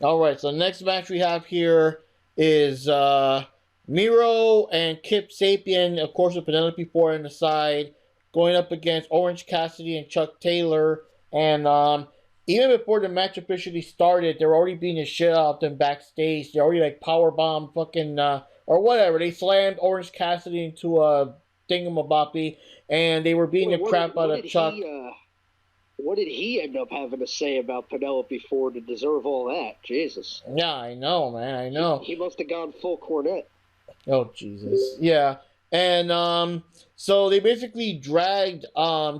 All right, so the next match we have here is Miro and Kip Sapien, of course, with Penelope Ford on the side, going up against Orange Cassidy and Chuck Taylor. And even before the match officially started, they were already beating the shit out of them backstage. They already like powerbomb fucking or whatever. They slammed Orange Cassidy into a thingamaboppy, and they were beating the crap out of Chuck. What did he end up having to say about Penelope Ford to deserve all that? Jesus. Yeah, I know, man. I know. He must have gone full cornet. Oh, Jesus. Yeah. And so they basically dragged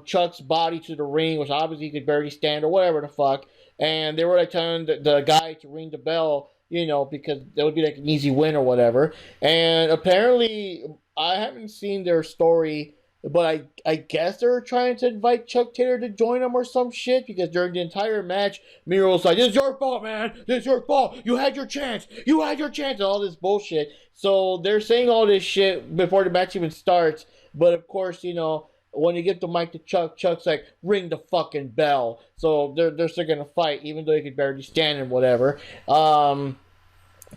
Chuck's body to the ring, which obviously he could barely stand or whatever the fuck. And they were like telling the guy to ring the bell, you know, because that would be like an easy win or whatever. And apparently, I haven't seen their story, but I guess they were trying to invite Chuck Taylor to join them or some shit, because during the entire match, Miro was like, "This is your fault, man. This is your fault. You had your chance. You had your chance," and all this bullshit. So they're saying all this shit before the match even starts. But of course, you know, when you give the mic to Chuck, Chuck's like, "Ring the fucking bell." So they're still gonna fight, even though he could barely stand and whatever. Of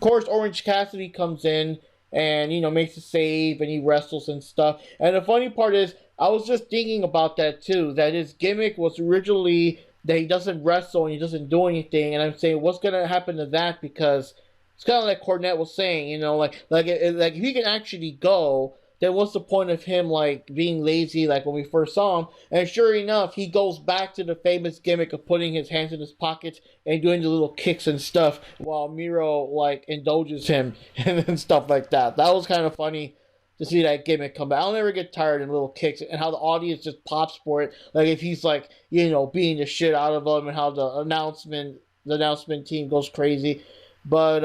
course, Orange Cassidy comes in and, you know, makes a save, and he wrestles and stuff. And the funny part is, I was just thinking about that too, that his gimmick was originally that he doesn't wrestle and he doesn't do anything, and I'm saying, what's going to happen to that? Because it's kind of like Cornette was saying, you know, like if he can actually go, then what's the point of him, like, being lazy, like when we first saw him? And sure enough, he goes back to the famous gimmick of putting his hands in his pockets and doing the little kicks and stuff while Miro, like, indulges him and stuff like that. That was kind of funny to see that gimmick come back. I'll never get tired of little kicks and how the audience just pops for it. Like, if he's, like, you know, beating the shit out of them, and how the announcement team goes crazy. But,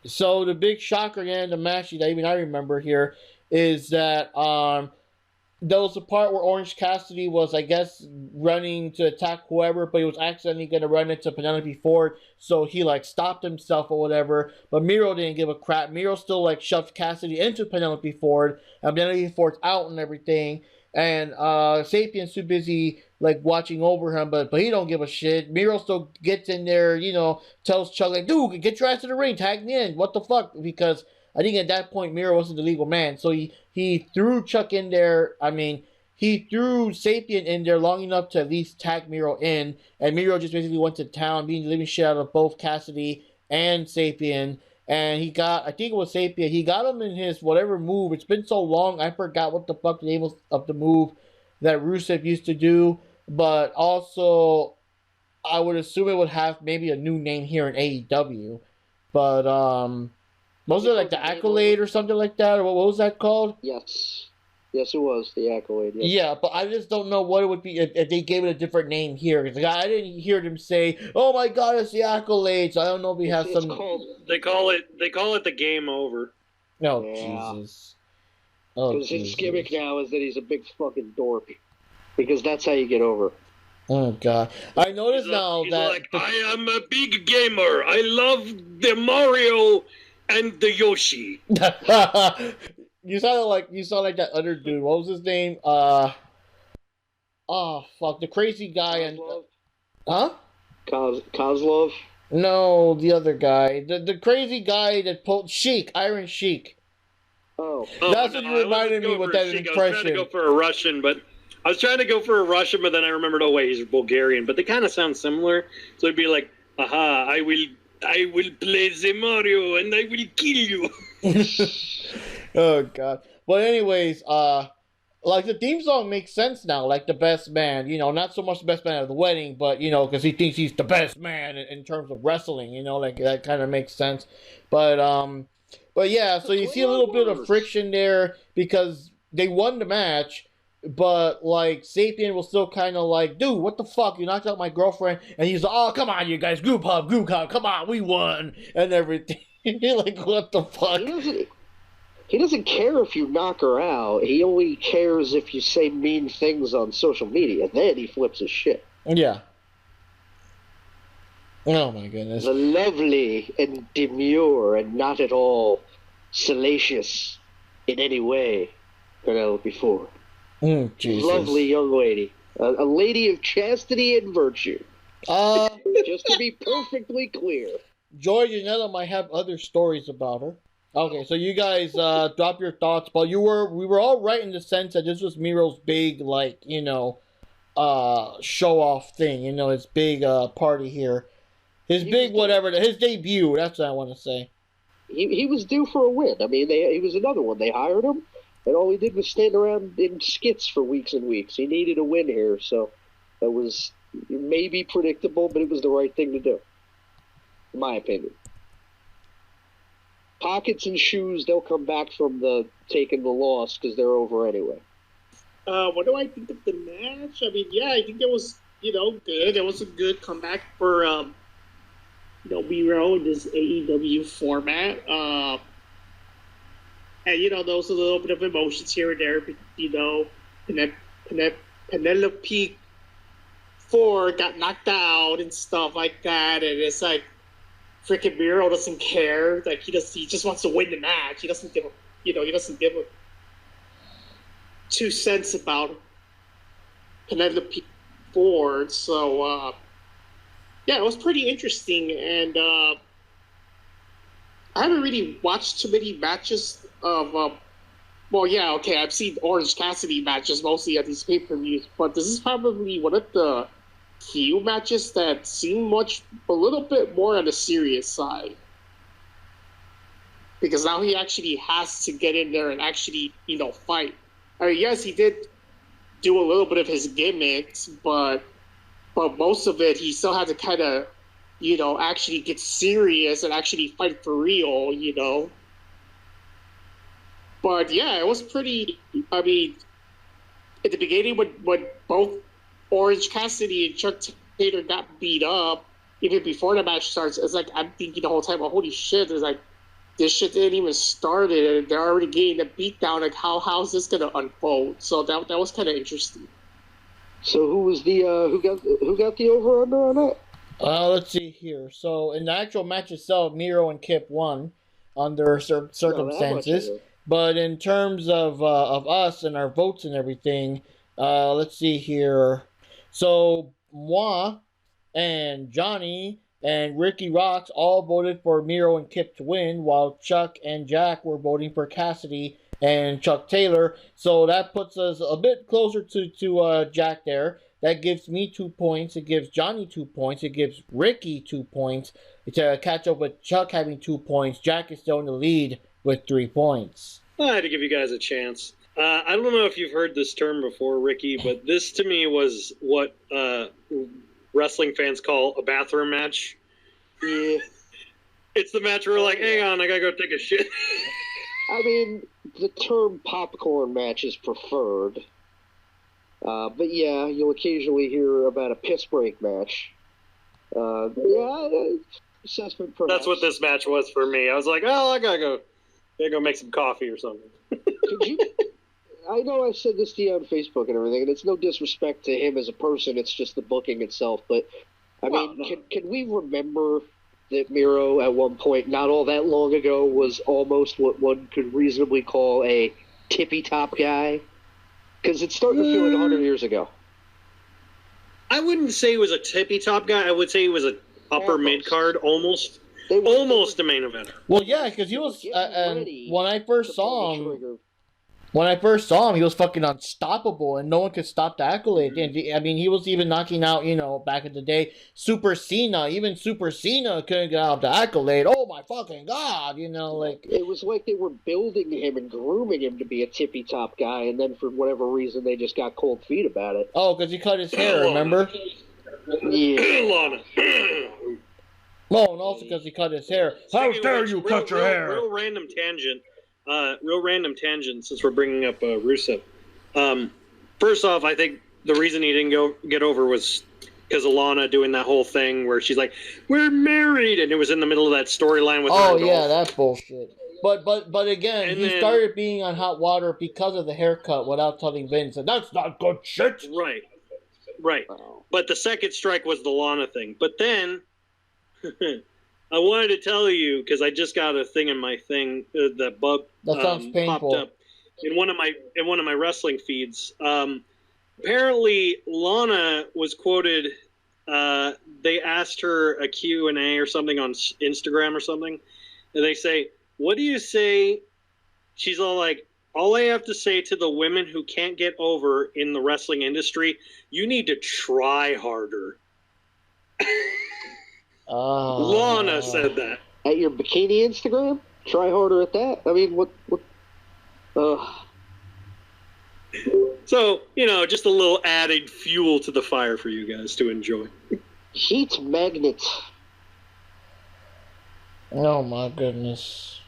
so the big shocker in the match that even I remember here is that there was a part where Orange Cassidy was, I guess, running to attack whoever, but he was accidentally going to run into Penelope Ford, so he, like, stopped himself or whatever. But Miro didn't give a crap. Miro still, like, shoved Cassidy into Penelope Ford, and Penelope Ford's out and everything. And Sapien's too busy, like, watching over him, but he don't give a shit. Miro still gets in there, you know, tells Chuck, like, "Dude, get your ass to the ring, tag me in, what the fuck?" Because I think at that point Miro wasn't the legal man, so he threw Chuck in there. I mean, he threw Sapien in there long enough to at least tag Miro in, and Miro just basically went to town, beating the living shit out of both Cassidy and Sapien. And he got, I think it was Sapien, he got him in his whatever move. It's been so long, I forgot what the fuck the name of the move that Rusev used to do. But also, I would assume it would have maybe a new name here in AEW. But, was it like the Accolade or something like that? Or what was that called? Yes. Yes, it was the Accolade. Yes. Yeah, but I just don't know what it would be if they gave it a different name here. Because I didn't hear them say, "Oh my God, it's the Accolade." So I don't know if he has some. They call it the Game Over. Oh, yeah. Jesus. Oh, because his gimmick now is that he's a big fucking dork. Because that's how you get over. Oh God! I noticed now he's that like, I am a big gamer. I love the Mario and the Yoshi. You sound like that other dude. What was his name? Oh fuck, the crazy guy and huh? Kozlov? No, the other guy, the crazy guy that pulled Iron Sheik. Oh, that's what you reminded me with that impression. I was trying to go for a Russian, but then I remembered, oh wait, he's Bulgarian. But they kind of sound similar, so it'd be like, aha, I will play the Mario and I will kill you. Oh God! But anyways, like the theme song makes sense now. Like the best man, you know, not so much the best man at the wedding, but you know, because he thinks he's the best man in terms of wrestling. You know, like that kind of makes sense. But yeah, so you see a little bit of friction there because they won the match. But, like, Sapien was still kind of like, "Dude, what the fuck? You knocked out my girlfriend." And he's like, "Oh, come on, you guys. Group hug. Come on, we won." And everything. You're like, what the fuck? He doesn't care if you knock her out. He only cares if you say mean things on social media. Then he flips his shit. Yeah. Oh, my goodness. The lovely and demure and not at all salacious in any way Penelope Ford. Jesus. Lovely young lady. A lady of chastity and virtue. Just to be perfectly clear. Joy Janela might have other stories about her. Okay, so you guys drop your thoughts, but we were all right in the sense that this was Miro's big, like, show off thing, his big party here. His big whatever, his debut, that's what I want to say. He was due for a win. I mean, he was another one. They hired him, and all he did was stand around in skits for weeks and weeks. He needed a win here, so that was maybe predictable, but it was the right thing to do, in my opinion. Pockets and shoes, they'll come back from the taking the loss because they're over anyway. What do I think of the match? I mean, yeah, I think it was, good. It was a good comeback for, Miro in this AEW format. And, there was a little bit of emotions here and there, but, Penelope Ford got knocked out and stuff like that, and it's like, freaking Miro doesn't care. Like, he just wants to win the match. He doesn't give a 2 cents about Penelope Ford. So, yeah, it was pretty interesting. And I haven't really watched too many matches of. I've seen Orange Cassidy matches mostly at these pay-per-views, but this is probably one of the few matches that seem a little bit more on the serious side. Because now he actually has to get in there and actually, fight. I mean, yes, he did do a little bit of his gimmicks, but most of it, he still had to kind of, actually get serious and actually fight for real, But yeah, it was pretty, I mean, at the beginning when both Orange Cassidy and Chuck Taylor got beat up, even before the match starts, it's like, I'm thinking the whole time, holy shit, it's like, this shit didn't even start, and they're already getting a beat down. Like, how's this gonna unfold? So that was kind of interesting. So who was the who got the over under on that? Let's see here. So in the actual match itself, Miro and Kip won under circumstances. But in terms of us and our votes and everything, let's see here. So moi and Johnny and Ricky Rocks all voted for Miro and Kip to win, while Chuck and Jack were voting for Cassidy and Chuck Taylor. So that puts us a bit closer to Jack there. That gives me 2 points. It gives Johnny 2 points. It gives Ricky 2 points. To catch up with Chuck having 2 points. Jack is still in the lead with 3 points. I had to give you guys a chance. I don't know if you've heard this term before, Ricky, but this to me was what wrestling fans call a bathroom match. Yeah. It's the match where we're like, hang on, I gotta go take a shit. I mean, the term popcorn match is preferred. But yeah, you'll occasionally hear about a piss break match. Assessment perhaps. That's what this match was for me. I was like, I gotta go make some coffee or something. I know I said this to you on Facebook and everything, and it's no disrespect to him as a person, it's just the booking itself, but I mean, can we remember that Miro at one point, not all that long ago, was almost what one could reasonably call a tippy-top guy? Because it's starting to feel like 100 years ago. I wouldn't say he was a tippy-top guy. I would say he was an upper mid-card, almost a main eventer. Well, yeah, because he was, when I first saw him, he was fucking unstoppable, and no one could stop the accolade. And I mean, he was even knocking out, back in the day, Super Cena. Even Super Cena couldn't get out the accolade. Oh my fucking god, like it was like they were building him and grooming him to be a tippy top guy, and then for whatever reason they just got cold feet about it. Oh, because he cut his hair, remember? Yeah. Oh, and also because he cut his hair. How dare you cut your hair? Real random tangent, since we're bringing up Rusev. First off, I think the reason he didn't get over was because of Lana doing that whole thing where she's like, "We're married," and it was in the middle of that storyline with. Oh yeah, that bullshit. But again, and he started being on hot water because of the haircut without telling Vince, and that's not good shit. Right. But the second strike was the Lana thing. But then. I wanted to tell you because I just got a thing in my thing that sounds painful. Popped up in one of my wrestling feeds. Apparently, Lana was quoted they asked her a Q&A or something on Instagram or something, and they say, "What do you say?" She's all like, "All I have to say to the women who can't get over in the wrestling industry, you need to try harder." Lana said that. At your bikini Instagram? Try harder at that? I mean, what? So, just a little added fuel to the fire for you guys to enjoy. Heat magnet. Oh my goodness.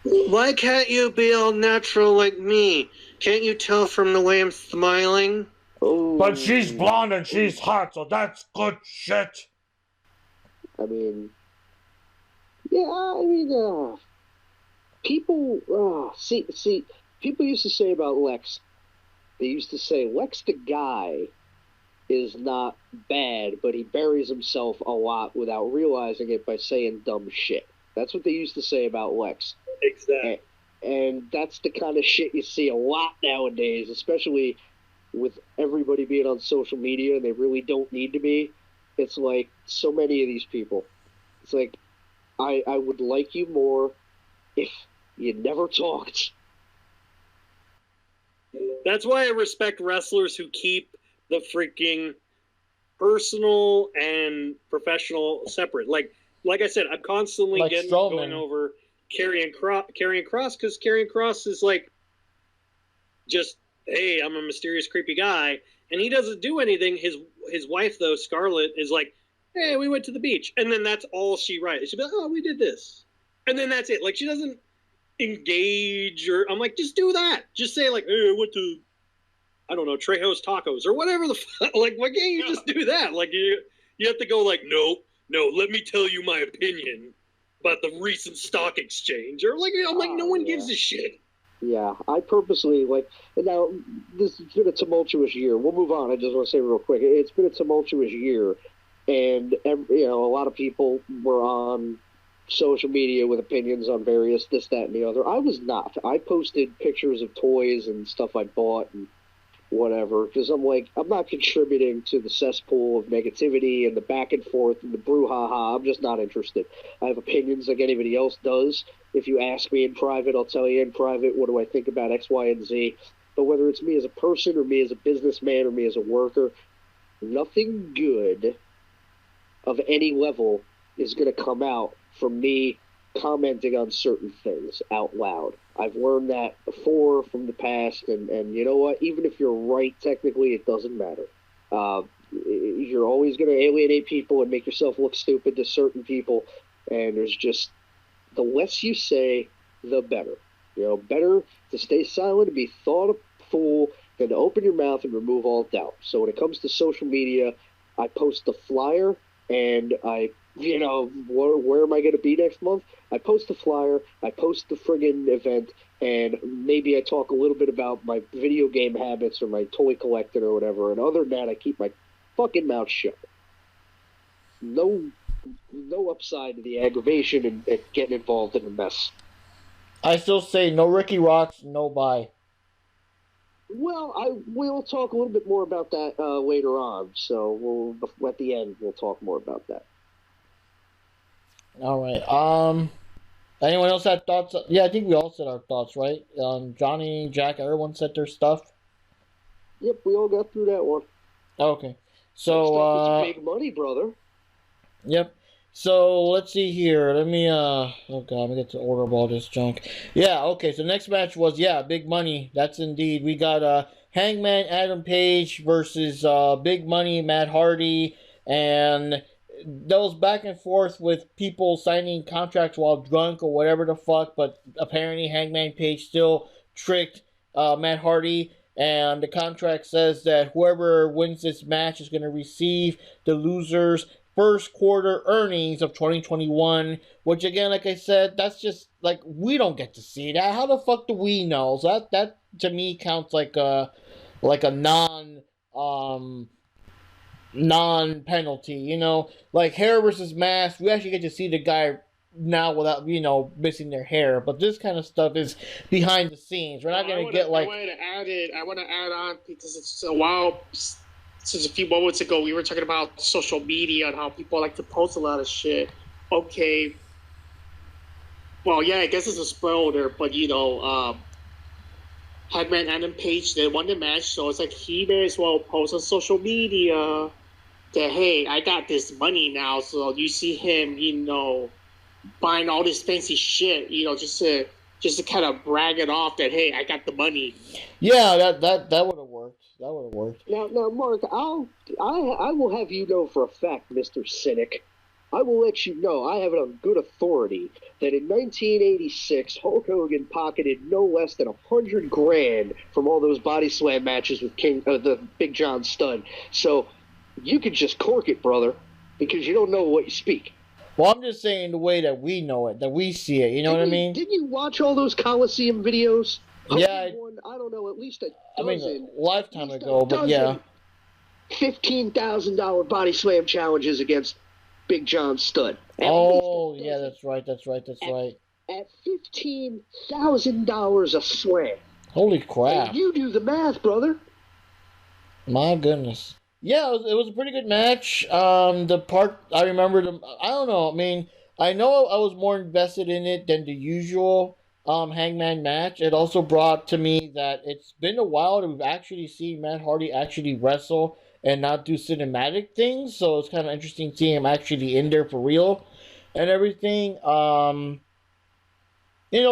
Why can't you be all natural like me? Can't you tell from the way I'm smiling? Oh. But she's blonde and she's hot, so that's good shit. I mean, yeah, people, see, people used to say about Lex, they used to say, Lex the guy is not bad, but he buries himself a lot without realizing it by saying dumb shit. That's what they used to say about Lex. Exactly. And that's the kind of shit you see a lot nowadays, especially with everybody being on social media, and they really don't need to be. It's like so many of these people. It's like, I would like you more if you never talked. That's why I respect wrestlers who keep the freaking personal and professional separate. Like I said, I'm constantly Like going over Karrion Kross because Karrion Kross is like, just, hey, I'm a mysterious, creepy guy, and he doesn't do anything. His wife, though, Scarlett, is like, hey, we went to the beach, and then that's all she writes. She'll be like, oh, we did this, and then that's it. Like, she doesn't engage, or I'm like, just do that. Just say like, hey, I went to, I don't know, Trejo's Tacos or whatever the fuck. Like, why can't you just do that? Like, you have to go like, no, let me tell you my opinion about the recent stock exchange, or like, I'm like, no one gives a shit. Yeah, I purposely, now, this has been a tumultuous year. We'll move on. I just want to say real quick, it's been a tumultuous year, and, a lot of people were on social media with opinions on various this, that, and the other. I was not. I posted pictures of toys and stuff I bought and whatever, because I'm like, I'm not contributing to the cesspool of negativity and the back and forth and the brouhaha. I'm just not interested. I have opinions like anybody else does. If you ask me in private, I'll tell you in private what do I think about X, Y, and Z. But whether it's me as a person or me as a businessman or me as a worker, nothing good of any level is going to come out from me commenting on certain things out loud. I've learned that before from the past, and you know what? Even if you're right, technically, it doesn't matter. You're always going to alienate people and make yourself look stupid to certain people, and there's just, the less you say, the better. Better to stay silent and be thought a fool than to open your mouth and remove all doubt. So when it comes to social media, I post the flyer, and where am I going to be next month? I post the flyer, I post the friggin' event, and maybe I talk a little bit about my video game habits or my toy collecting or whatever, and other than that, I keep my fucking mouth shut. No upside to the aggravation and getting involved in the mess. I still say no Ricky Rocks, no bye. Well, we'll talk a little bit more about that later on, so at the end, we'll talk more about that. All right. Anyone else had thoughts? Yeah, I think we all said our thoughts, right? Johnny, Jack, everyone said their stuff. Yep, we all got through that one. Okay. So, it's big money, brother. Yep. So let's see here. Let me let me get to order of all this junk. Yeah, okay, so next match was big money. That's indeed. We got Hangman Adam Page versus Big Money Matt Hardy, and those back and forth with people signing contracts while drunk or whatever the fuck, but apparently Hangman Page still tricked Matt Hardy, and the contract says that whoever wins this match is going to receive the loser's first quarter earnings of 2021, which again, like I said, that's just like, we don't get to see that. How the fuck do we know? So that to me counts like a non-penalty, like hair versus mask. We actually get to see the guy now without missing their hair, but this kind of stuff is behind the scenes. We're not gonna get like. I want to add on because it's a while since a few moments ago we were talking about social media and how people like to post a lot of shit. Okay. Well, yeah, I guess it's a spoiler, but Hangman Adam Page, they won the match, so it's like he may as well post on social media that, hey, I got this money now, so you see him, buying all this fancy shit, just to kind of brag it off that, hey, I got the money. Yeah, that would have worked. That would have worked. Now, Mark, I will have you know for a fact, Mr. Cynic, I will let you know, I have it on good authority, that in 1986, Hulk Hogan pocketed no less than $100,000 from all those body slam matches with the Big John Studd. So you could just cork it, brother, because you don't know what you speak. Well, I'm just saying the way that we know it, that we see it. You know what I mean? Didn't you watch all those Coliseum videos? Yeah. Hogan won, I don't know, at least a dozen. A lifetime ago, but yeah. $15,000 body slam challenges against Big John Studd. Oh, yeah, that's right. At $15,000 a slam. Holy crap. And you do the math, brother. My goodness. Yeah, it was a pretty good match. The part, I remember, I don't know, I mean, I know I was more invested in it than the usual Hangman match. It also brought to me that it's been a while that we've actually seen Matt Hardy actually wrestle and not do cinematic things, so it's kind of interesting seeing him actually in there for real and everything.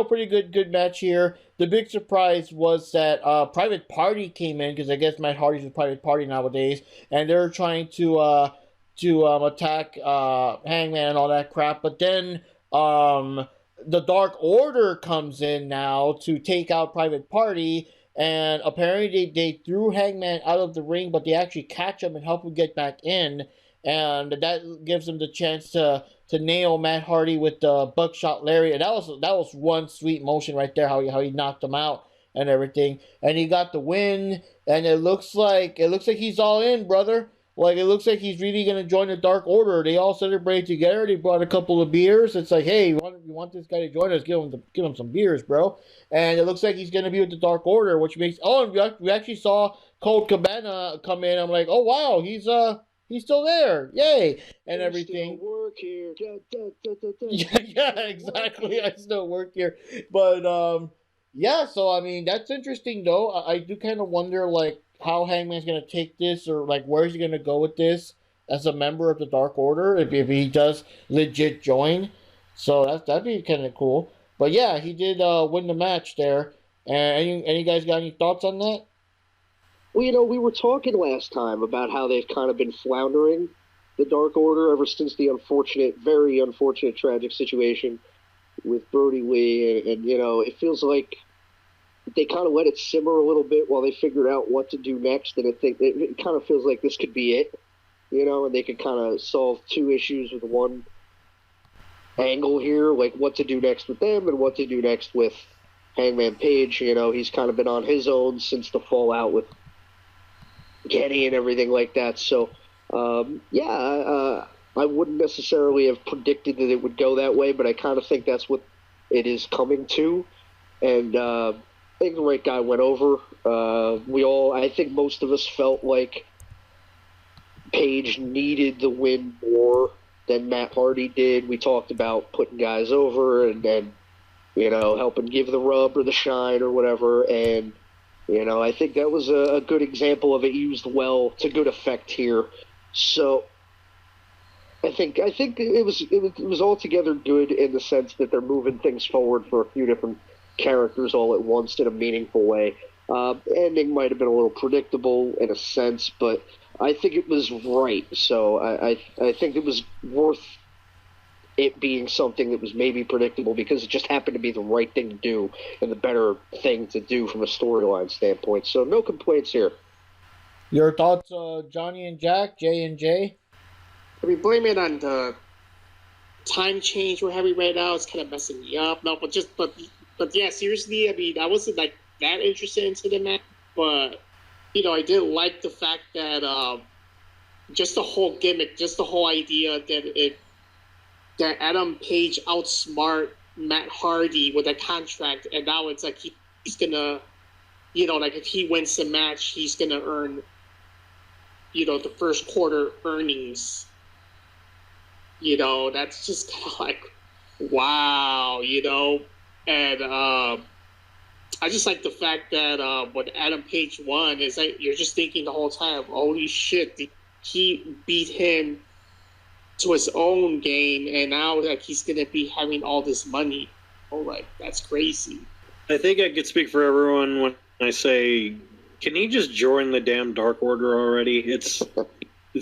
Pretty good match here. The big surprise was that Private Party came in, because I guess Matt Hardy's a Private Party nowadays, and they're trying to attack Hangman and all that crap. But then the Dark Order comes in now to take out Private Party, and apparently they threw Hangman out of the ring, but they actually catch him and help him get back in, and that gives him the chance to nail Matt Hardy with the buckshot lariat. That was one sweet motion right there, how he knocked him out and everything, and he got the win. And it looks like he's all in, brother. Like, it looks like he's really gonna join the Dark Order. They all celebrate together. They brought a couple of beers. It's like, hey, you want this guy to join us? Give him some beers, bro. And it looks like he's gonna be with the Dark Order, which makes we actually saw Colt Cabana come in. I'm like, oh wow, he's still there, yay, and everything. Still work here. Yeah, exactly. I still work here, but yeah. So I mean, that's interesting though. I do kind of wonder like how Hangman's gonna take this, or like where's he gonna go with this as a member of the Dark Order if he does legit join. So that'd be kind of cool. But yeah, he did win the match there. And any guys got any thoughts on that? Well, we were talking last time about how they've kind of been floundering, the Dark Order, ever since the very unfortunate, tragic situation with Brody Lee. And it feels like they kind of let it simmer a little bit while they figured out what to do next. And it kind of feels like this could be it, and they could kind of solve two issues with one angle here, like what to do next with them and what to do next with Hangman Page. He's kind of been on his own since the fallout with Kenny and everything like that. So, I wouldn't necessarily have predicted that it would go that way, but I kind of think that's what it is coming to. And I think the right guy went over. I think most of us felt like Page needed the win more than Matt Hardy did. We talked about putting guys over and then, helping give the rub or the shine or whatever. And I think that was a good example of it used well to good effect here. So I think it was altogether good in the sense that they're moving things forward for a few different characters all at once in a meaningful way. Ending might have been a little predictable in a sense, but I think it was right. So I think it was worth it being something that was maybe predictable because it just happened to be the right thing to do and the better thing to do from a storyline standpoint. So no complaints here. Your thoughts, Johnny and Jack, J and J? I mean, blame it on the time change we're having right now. It's kind of messing me up. No, but yeah, seriously, I mean, I wasn't like that interested into the match, but I did like the fact that just the whole gimmick, just the whole idea that Adam Page outsmart Matt Hardy with a contract, and now it's like he's gonna, like if he wins the match, he's gonna earn the first quarter earnings, that's just kind of like, wow, and I just like the fact that when Adam Page won, is like you're just thinking the whole time, holy shit, he beat him to his own game, and now like he's gonna be having all this money. Oh, like that's crazy. I think I could speak for everyone when I say, can he just join the damn Dark Order already? It's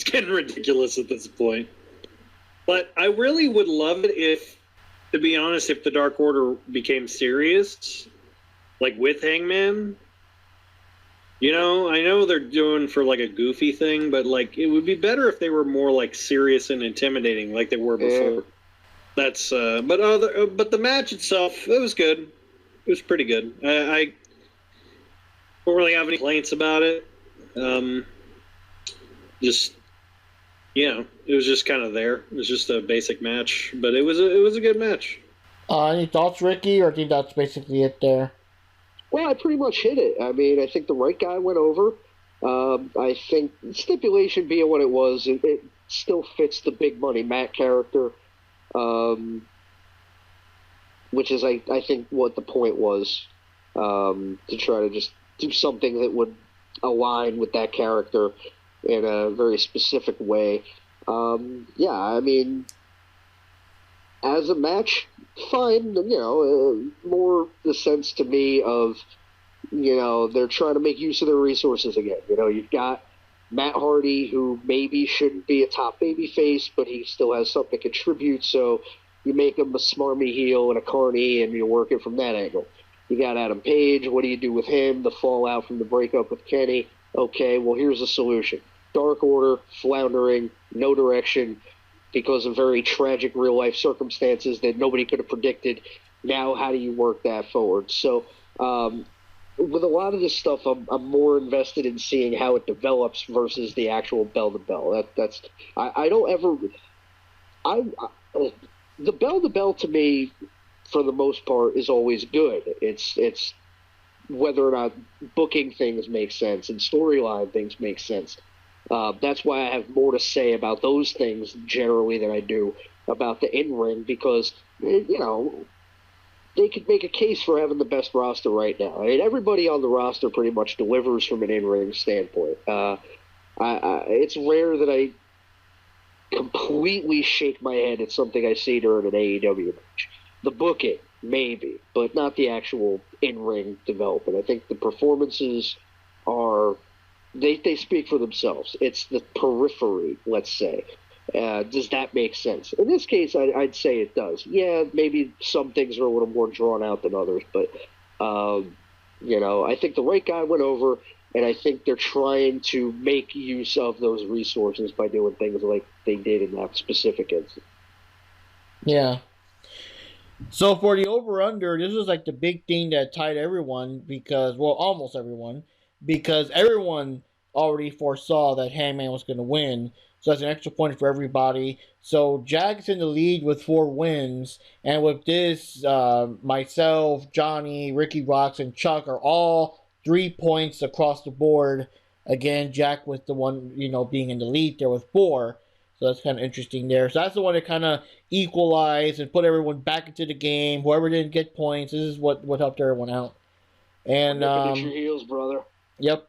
getting ridiculous at this point. But I really would love it if, to be honest, if the Dark Order became serious, like with Hangman. I know they're doing for like a goofy thing, but like it would be better if they were more like serious and intimidating, like they were before. Yeah. That's but the match itself, it was good. It was pretty good. I don't really have any complaints about it. It was just kind of there. It was just a basic match, but it was a good match. Any thoughts, Ricky, or do you think that's basically it there? Well, I pretty much hit it. I mean, I think the right guy went over. I think stipulation being what it was, it still fits the big money Matt character, which is, I think, what the point was, to try to just do something that would align with that character in a very specific way. I mean, as a match, fine, more the sense to me of, they're trying to make use of their resources again. You've got Matt Hardy, who maybe shouldn't be a top baby face, but he still has something to contribute, so you make him a smarmy heel and a carny, and you work it from that angle. You got Adam Page, what do you do with him? The fallout from the breakup with Kenny. Okay, well, here's a solution. Dark Order, floundering, no direction, because of very tragic real-life circumstances that nobody could have predicted. Now, how do you work that forward? So, with a lot of this stuff, I'm more invested in seeing how it develops versus the actual bell-to-bell. The bell-to-bell, to me, for the most part, is always good. It's whether or not booking things make sense and storyline things make sense. That's why I have more to say about those things generally than I do about the in-ring, because, they could make a case for having the best roster right now. I mean, everybody on the roster pretty much delivers from an in-ring standpoint. It's rare that I completely shake my head at something I see during an AEW match. The booking, maybe, but not the actual in-ring development. I think the performances are... They speak for themselves. It's the periphery, let's say. Does that make sense? In this case, I'd say it does. Yeah, maybe some things are a little more drawn out than others, but, I think the right guy went over, and I think they're trying to make use of those resources by doing things like they did in that specific instance. Yeah. So for the over-under, this was like the big thing that tied everyone almost everyone, because everyone already foresaw that Hangman was going to win. So that's an extra point for everybody. So Jack's in the lead with 4 wins. And with this, myself, Johnny, Ricky Rocks, and Chuck are all 3 points across the board. Again, Jack was the one, being in the lead there with 4. So that's kind of interesting there. So that's the one that kind of equalized and put everyone back into the game. Whoever didn't get points, this is what helped everyone out. And your heels, brother. Yep.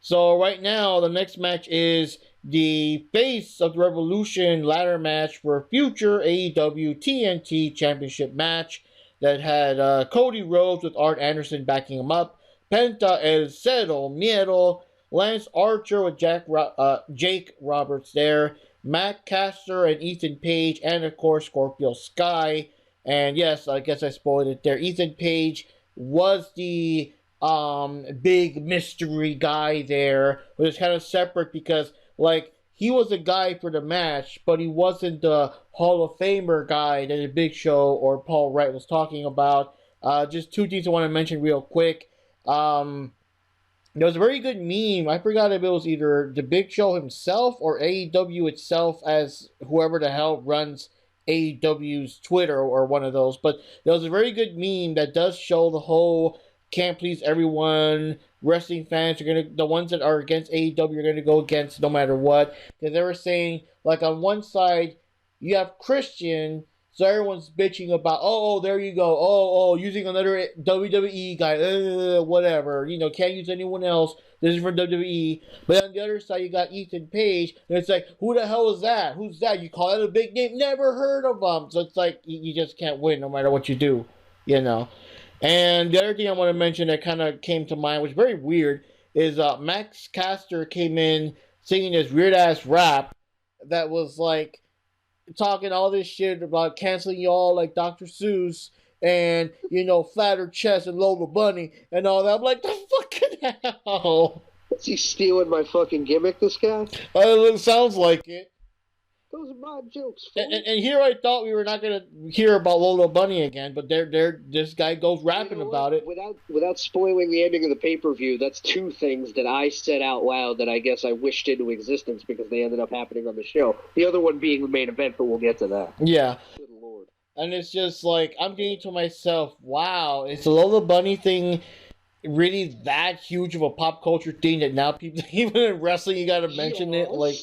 So right now, the next match is the Face of the Revolution ladder match for future AEW TNT Championship match that had Cody Rhodes with Art Anderson backing him up, Penta El Cero Miedo, Lance Archer with Jake Roberts there, Matt Caster and Ethan Page, and of course Scorpio Sky. And yes, I guess I spoiled it there. Ethan Page was the big mystery guy there, but it's kind of separate because, he was a guy for the match, but he wasn't the Hall of Famer guy that the Big Show or Paul Wright was talking about. Just 2 things I want to mention real quick. There was a very good meme. I forgot if it was either the Big Show himself or AEW itself, as whoever the hell runs AEW's Twitter or one of those. But there was a very good meme that does show the whole can't please everyone, wrestling fans are the ones that are against AEW are gonna go against no matter what. Because they were saying, like, on one side you have Christian, so everyone's bitching about, there you go, using another WWE guy, whatever, can't use anyone else. This is for WWE. But on the other side, you got Ethan Page, and it's like, who the hell is that? Who's that? You call it a big name? Never heard of him. So it's like, you just can't win no matter what you do, And the other thing I want to mention that kind of came to mind, which is very weird, is Max Caster came in singing this weird-ass rap that was like, talking all this shit about canceling y'all like Dr. Seuss and, flatter chest and Lola Bunny and all that. I'm like, the fucking hell? Is he stealing my fucking gimmick, this guy? It sounds like it. Those are my jokes, and here I thought we were not going to hear about Lola Bunny again, but this guy goes rapping about it. Without spoiling the ending of the pay-per-view, that's two things that I said out loud that I guess I wished into existence because they ended up happening on the show. The other one being the main event, but we'll get to that. Yeah. Good Lord. And it's just like, I'm thinking to myself, wow, is the Lola Bunny thing really that huge of a pop culture thing that now people, even in wrestling, you got to mention it? Like,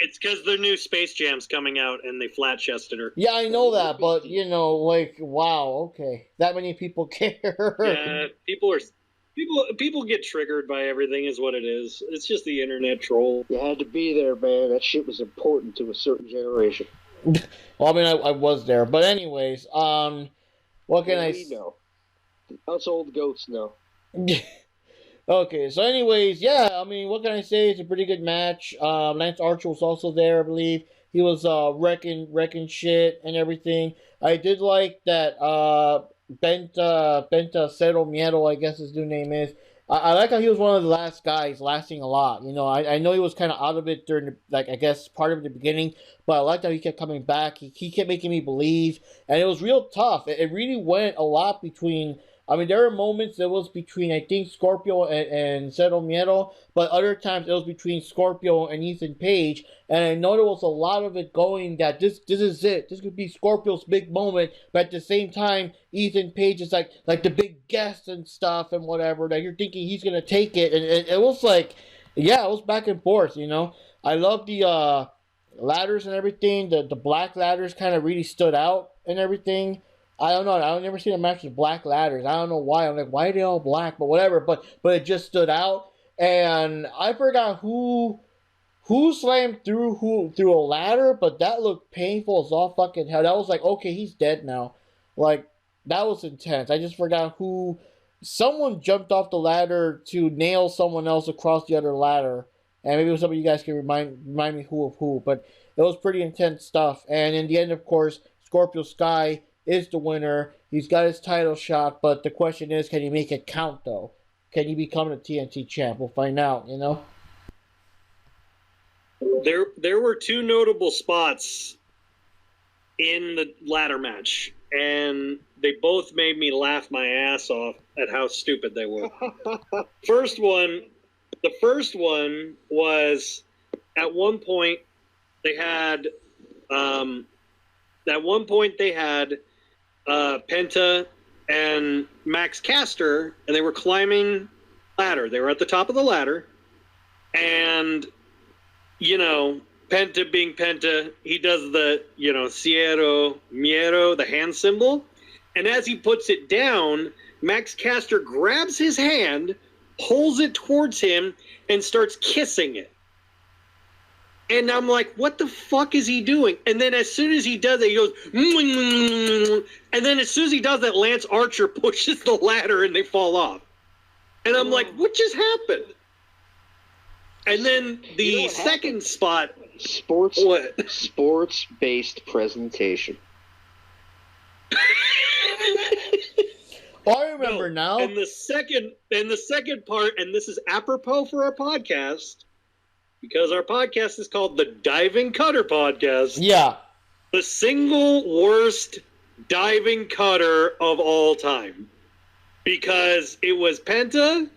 it's because their new Space Jam's coming out and they flat-chested her. Yeah, I know that, but, wow, okay. That many people care. Yeah, people get triggered by everything is what it is. It's just the internet troll. You had to be there, man. That shit was important to a certain generation. Well, I mean, I was there. But anyways, what can I... We know. Us old goats know. Okay, so anyways, yeah, I mean, what can I say? It's a pretty good match. Lance Archer was also there, I believe. He was wrecking shit and everything. I did like that Benta Cero Miedo, I guess his new name is. I like how he was one of the last guys lasting a lot. I know he was kind of out of it during, I guess, part of the beginning, but I liked how he kept coming back. He kept making me believe, and it was real tough. It really went a lot between... I mean, there were moments that was between, I think, Scorpio and Cero Miedo, but other times it was between Scorpio and Ethan Page, and I know there was a lot of it going that this is it. This could be Scorpio's big moment, but at the same time, Ethan Page is like the big guest and stuff and whatever, that you're thinking he's going to take it, and it was like, yeah, it was back and forth, I love the ladders and everything. The black ladders kind of really stood out and everything. I don't know. I've never seen a match with black ladders. I don't know why. I'm like, why are they all black? But whatever. But it just stood out. And I forgot who slammed through a ladder, but that looked painful as all fucking hell. That was like, okay, he's dead now. Like, that was intense. I just forgot who. Someone jumped off the ladder to nail someone else across the other ladder. And maybe some of you guys can remind me who of who. But it was pretty intense stuff. And in the end, of course, Scorpio Sky is the winner. He's got his title shot, but the question is, can he make it count, though? Can he become the TNT champ? We'll find out, There were two notable spots in the ladder match, and they both made me laugh my ass off at how stupid they were. The first one was at one point they had Penta and Max Caster, and they were climbing ladder. They were at the top of the ladder, and Penta being Penta, he does the Cero Miedo, the hand symbol, and as he puts it down, Max Caster grabs his hand, pulls it towards him, and starts kissing it. And I'm like, what the fuck is he doing? And then as soon as he does it, he goes, and then as soon as he does that, Lance Archer pushes the ladder and they fall off. And I'm like, what just happened? And then the second spot. Sports-based presentation. I remember now. And the second part, and this is apropos for our podcast, because our podcast is called the Diving Cutter Podcast. Yeah. The single worst diving cutter of all time. Because it was Penta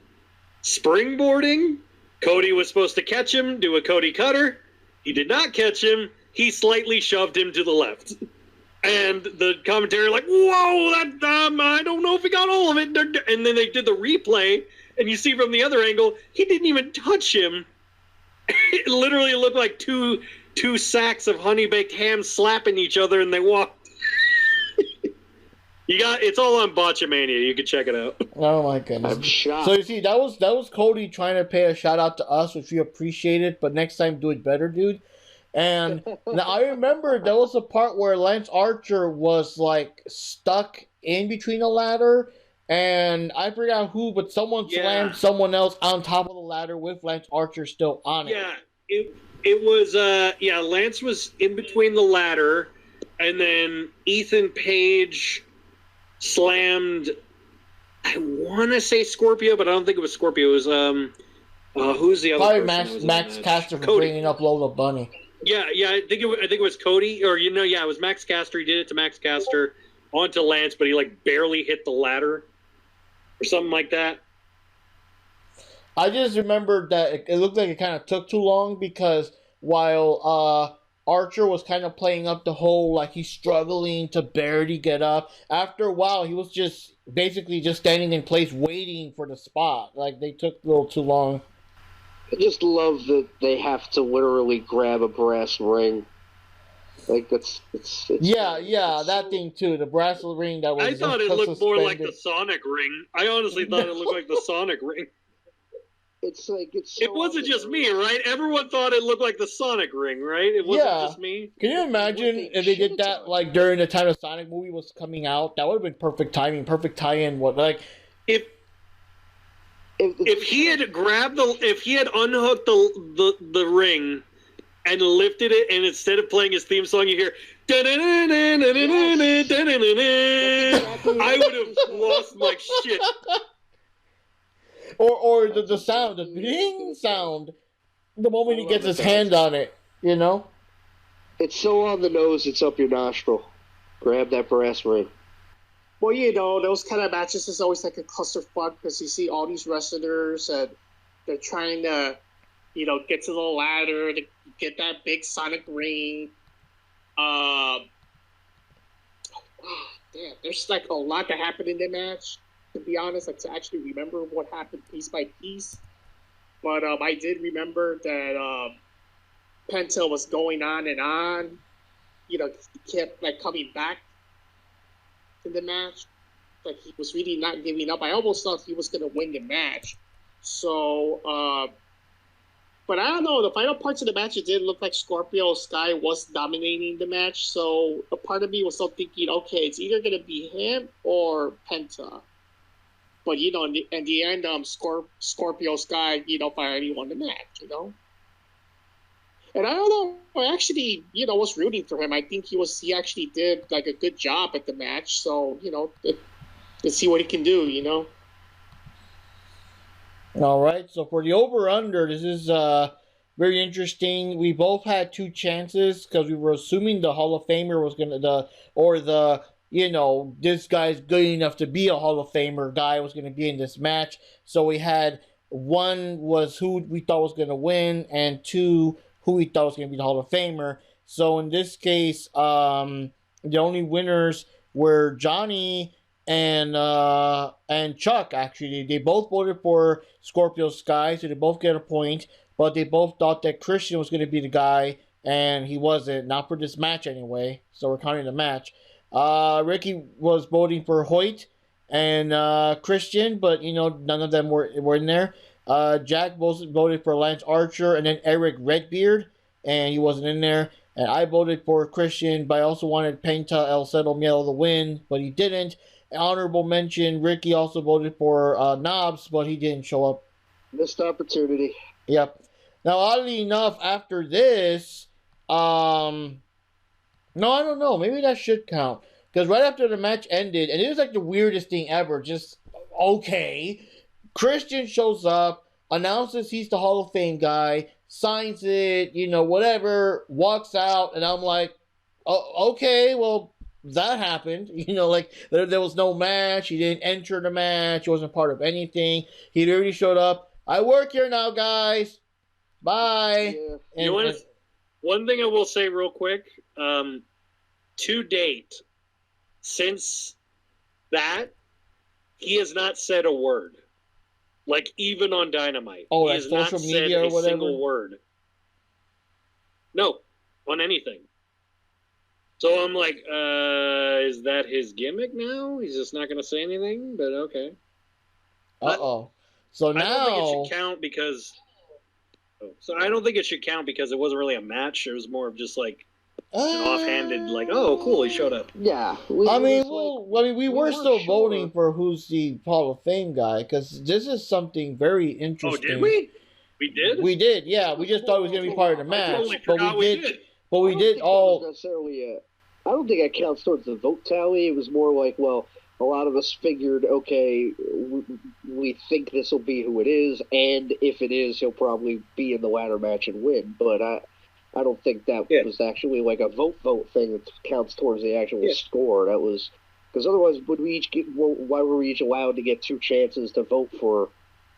springboarding. Cody was supposed to catch him, do a Cody cutter. He did not catch him. He slightly shoved him to the left. And the commentary like, whoa, that I don't know if he got all of it. And then they did the replay, and you see from the other angle, he didn't even touch him. It literally looked like two sacks of honey baked ham slapping each other, and they walked. It's all on Botchamania. You can check it out. Oh my goodness! I'm shocked. So you see, that was Cody trying to pay a shout out to us, which we appreciate it. But next time, do it better, dude. And now I remember there was a part where Lance Archer was like stuck in between a ladder, and I forgot who, but someone slammed someone else on top of the ladder with Lance Archer still on it. Yeah, it was Lance was in between the ladder, and then Ethan Page slammed. I want to say Scorpio, but I don't think it was Scorpio. It was who's the other? Probably Max Caster for bringing up Lola Bunny. Yeah, I think it was Cody, or it was Max Caster. He did it to Max Caster onto Lance, but he like barely hit the ladder or something like that. I just remembered that it looked like it kind of took too long because while Archer was kind of playing up the whole like he's struggling to barely get up, after a while he was just basically just standing in place waiting for the spot. Like they took a little too long. I just love that they have to literally grab a brass ring. Like it's that thing too. The brass ring that was. I thought it looked more like the Sonic ring. I honestly thought it looked like the Sonic ring. It's like it wasn't just me, right? Everyone thought it looked like the Sonic ring, right? It wasn't just me. Can you imagine if they did that like during the time the Sonic movie was coming out? That would have been perfect timing, perfect tie-in. If he had unhooked the ring and lifted it, and instead of playing his theme song, you hear I would have lost my shit. Or the sound, the ding sound, the moment he gets his hand on it, you know? It's so on the nose, it's up your nostril. Grab that brass ring. Well, those kind of matches is always like a clusterfuck because you see all these wrestlers and they're trying to, get to the ladder to get that big Sonic ring. There's like a lot that happened in the match. To be honest, like to actually remember what happened piece by piece. But I did remember that Penta was going on and on. He kept like coming back in the match. Like he was really not giving up. I almost thought he was going to win the match. So, but I don't know. The final parts of the match, it did look like Scorpio Sky was dominating the match. So a part of me was still thinking, okay, it's either going to be him or Penta. But, in the end, Scorpio Sky, finally won the match, And I don't know, I actually, was rooting for him. I think he actually did, like, a good job at the match. So, let's see what he can do, All right, so for the over-under, this is very interesting. We both had two chances because we were assuming the Hall of Famer was going to, this guy's good enough to be a Hall of Famer guy was going to be in this match. So we had one was who we thought was going to win, and two, who we thought was going to be the Hall of Famer. So in this case, the only winners were Johnny and Chuck, actually. They both voted for Scorpio Sky, so they both get a point, but they both thought that Christian was going to be the guy, and he wasn't. Not for this match anyway, so we're counting the match. Ricky was voting for Hoyt and Christian, but none of them were in there. Jack voted for Lance Archer, and then Eric Redbeard, and he wasn't in there. And I voted for Christian, but I also wanted Penta El Cero Miedo to win, but he didn't. Honorable mention, Ricky also voted for Knobs, but he didn't show up. Missed opportunity. Yep. Now, oddly enough, after this, no, I don't know. Maybe that should count. Because right after the match ended, and it was like the weirdest thing ever, just, okay. Christian shows up, announces he's the Hall of Fame guy, signs it, whatever, walks out, and I'm like, oh, okay, well, that happened. There was no match. He didn't enter the match. He wasn't part of anything. He literally showed up. I work here now, guys. Bye. Yeah. One thing I will say real quick, to date, since that, he has not said a word. Like, even on Dynamite. Oh, he like has not social said media or a whatever? single word. No, on anything. So I'm like, is that his gimmick now? He's just not going to say anything, but okay. Uh-oh. So now... I don't think it should count because... So I don't think it should count because it wasn't really a match. It was more of just like an offhanded, like, oh, cool, he showed up. Yeah. We were still voting for who's the Hall of Fame guy, because this is something very interesting. Oh, did we? We did? We did, yeah. We just thought it was going to be part of the match. I totally forgot we did. But we did all... I don't think that counts towards the vote tally. It was more like, well, a lot of us figured, okay, we think this will be who it is, and if it is, he'll probably be in the ladder match and win. But I don't think that was actually like a vote thing that counts towards the actual score. That was because otherwise, why were we each allowed to get 2 chances to vote for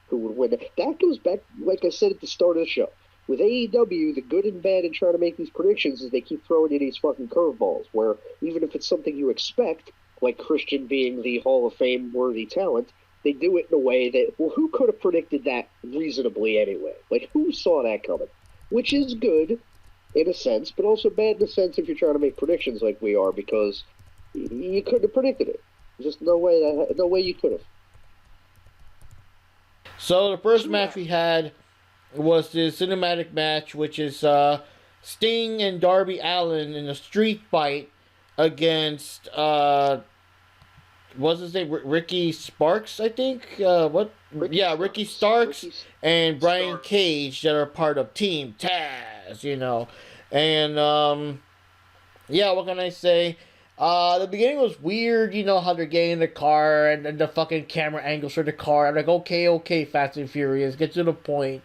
who would win? That goes back, like I said at the start of the show. With AEW, the good and bad in trying to make these predictions is they keep throwing in these fucking curveballs, where even if it's something you expect, like Christian being the Hall of Fame worthy talent, they do it in a way that, well, who could have predicted that reasonably anyway? Like, who saw that coming? Which is good in a sense, but also bad in a sense if you're trying to make predictions like we are, because you couldn't have predicted it. Just no way you could have. So the first match we had was the cinematic match, which is Sting and Darby Allin in a street fight against what's his name? Ricky Sparks, I think. Ricky Starks and Brian Cage, that are part of Team Taz, you know. And what can I say? The beginning was weird, you know, how they're getting in the car and the fucking camera angles for the car. I'm like, okay, Fast and Furious, get to the point.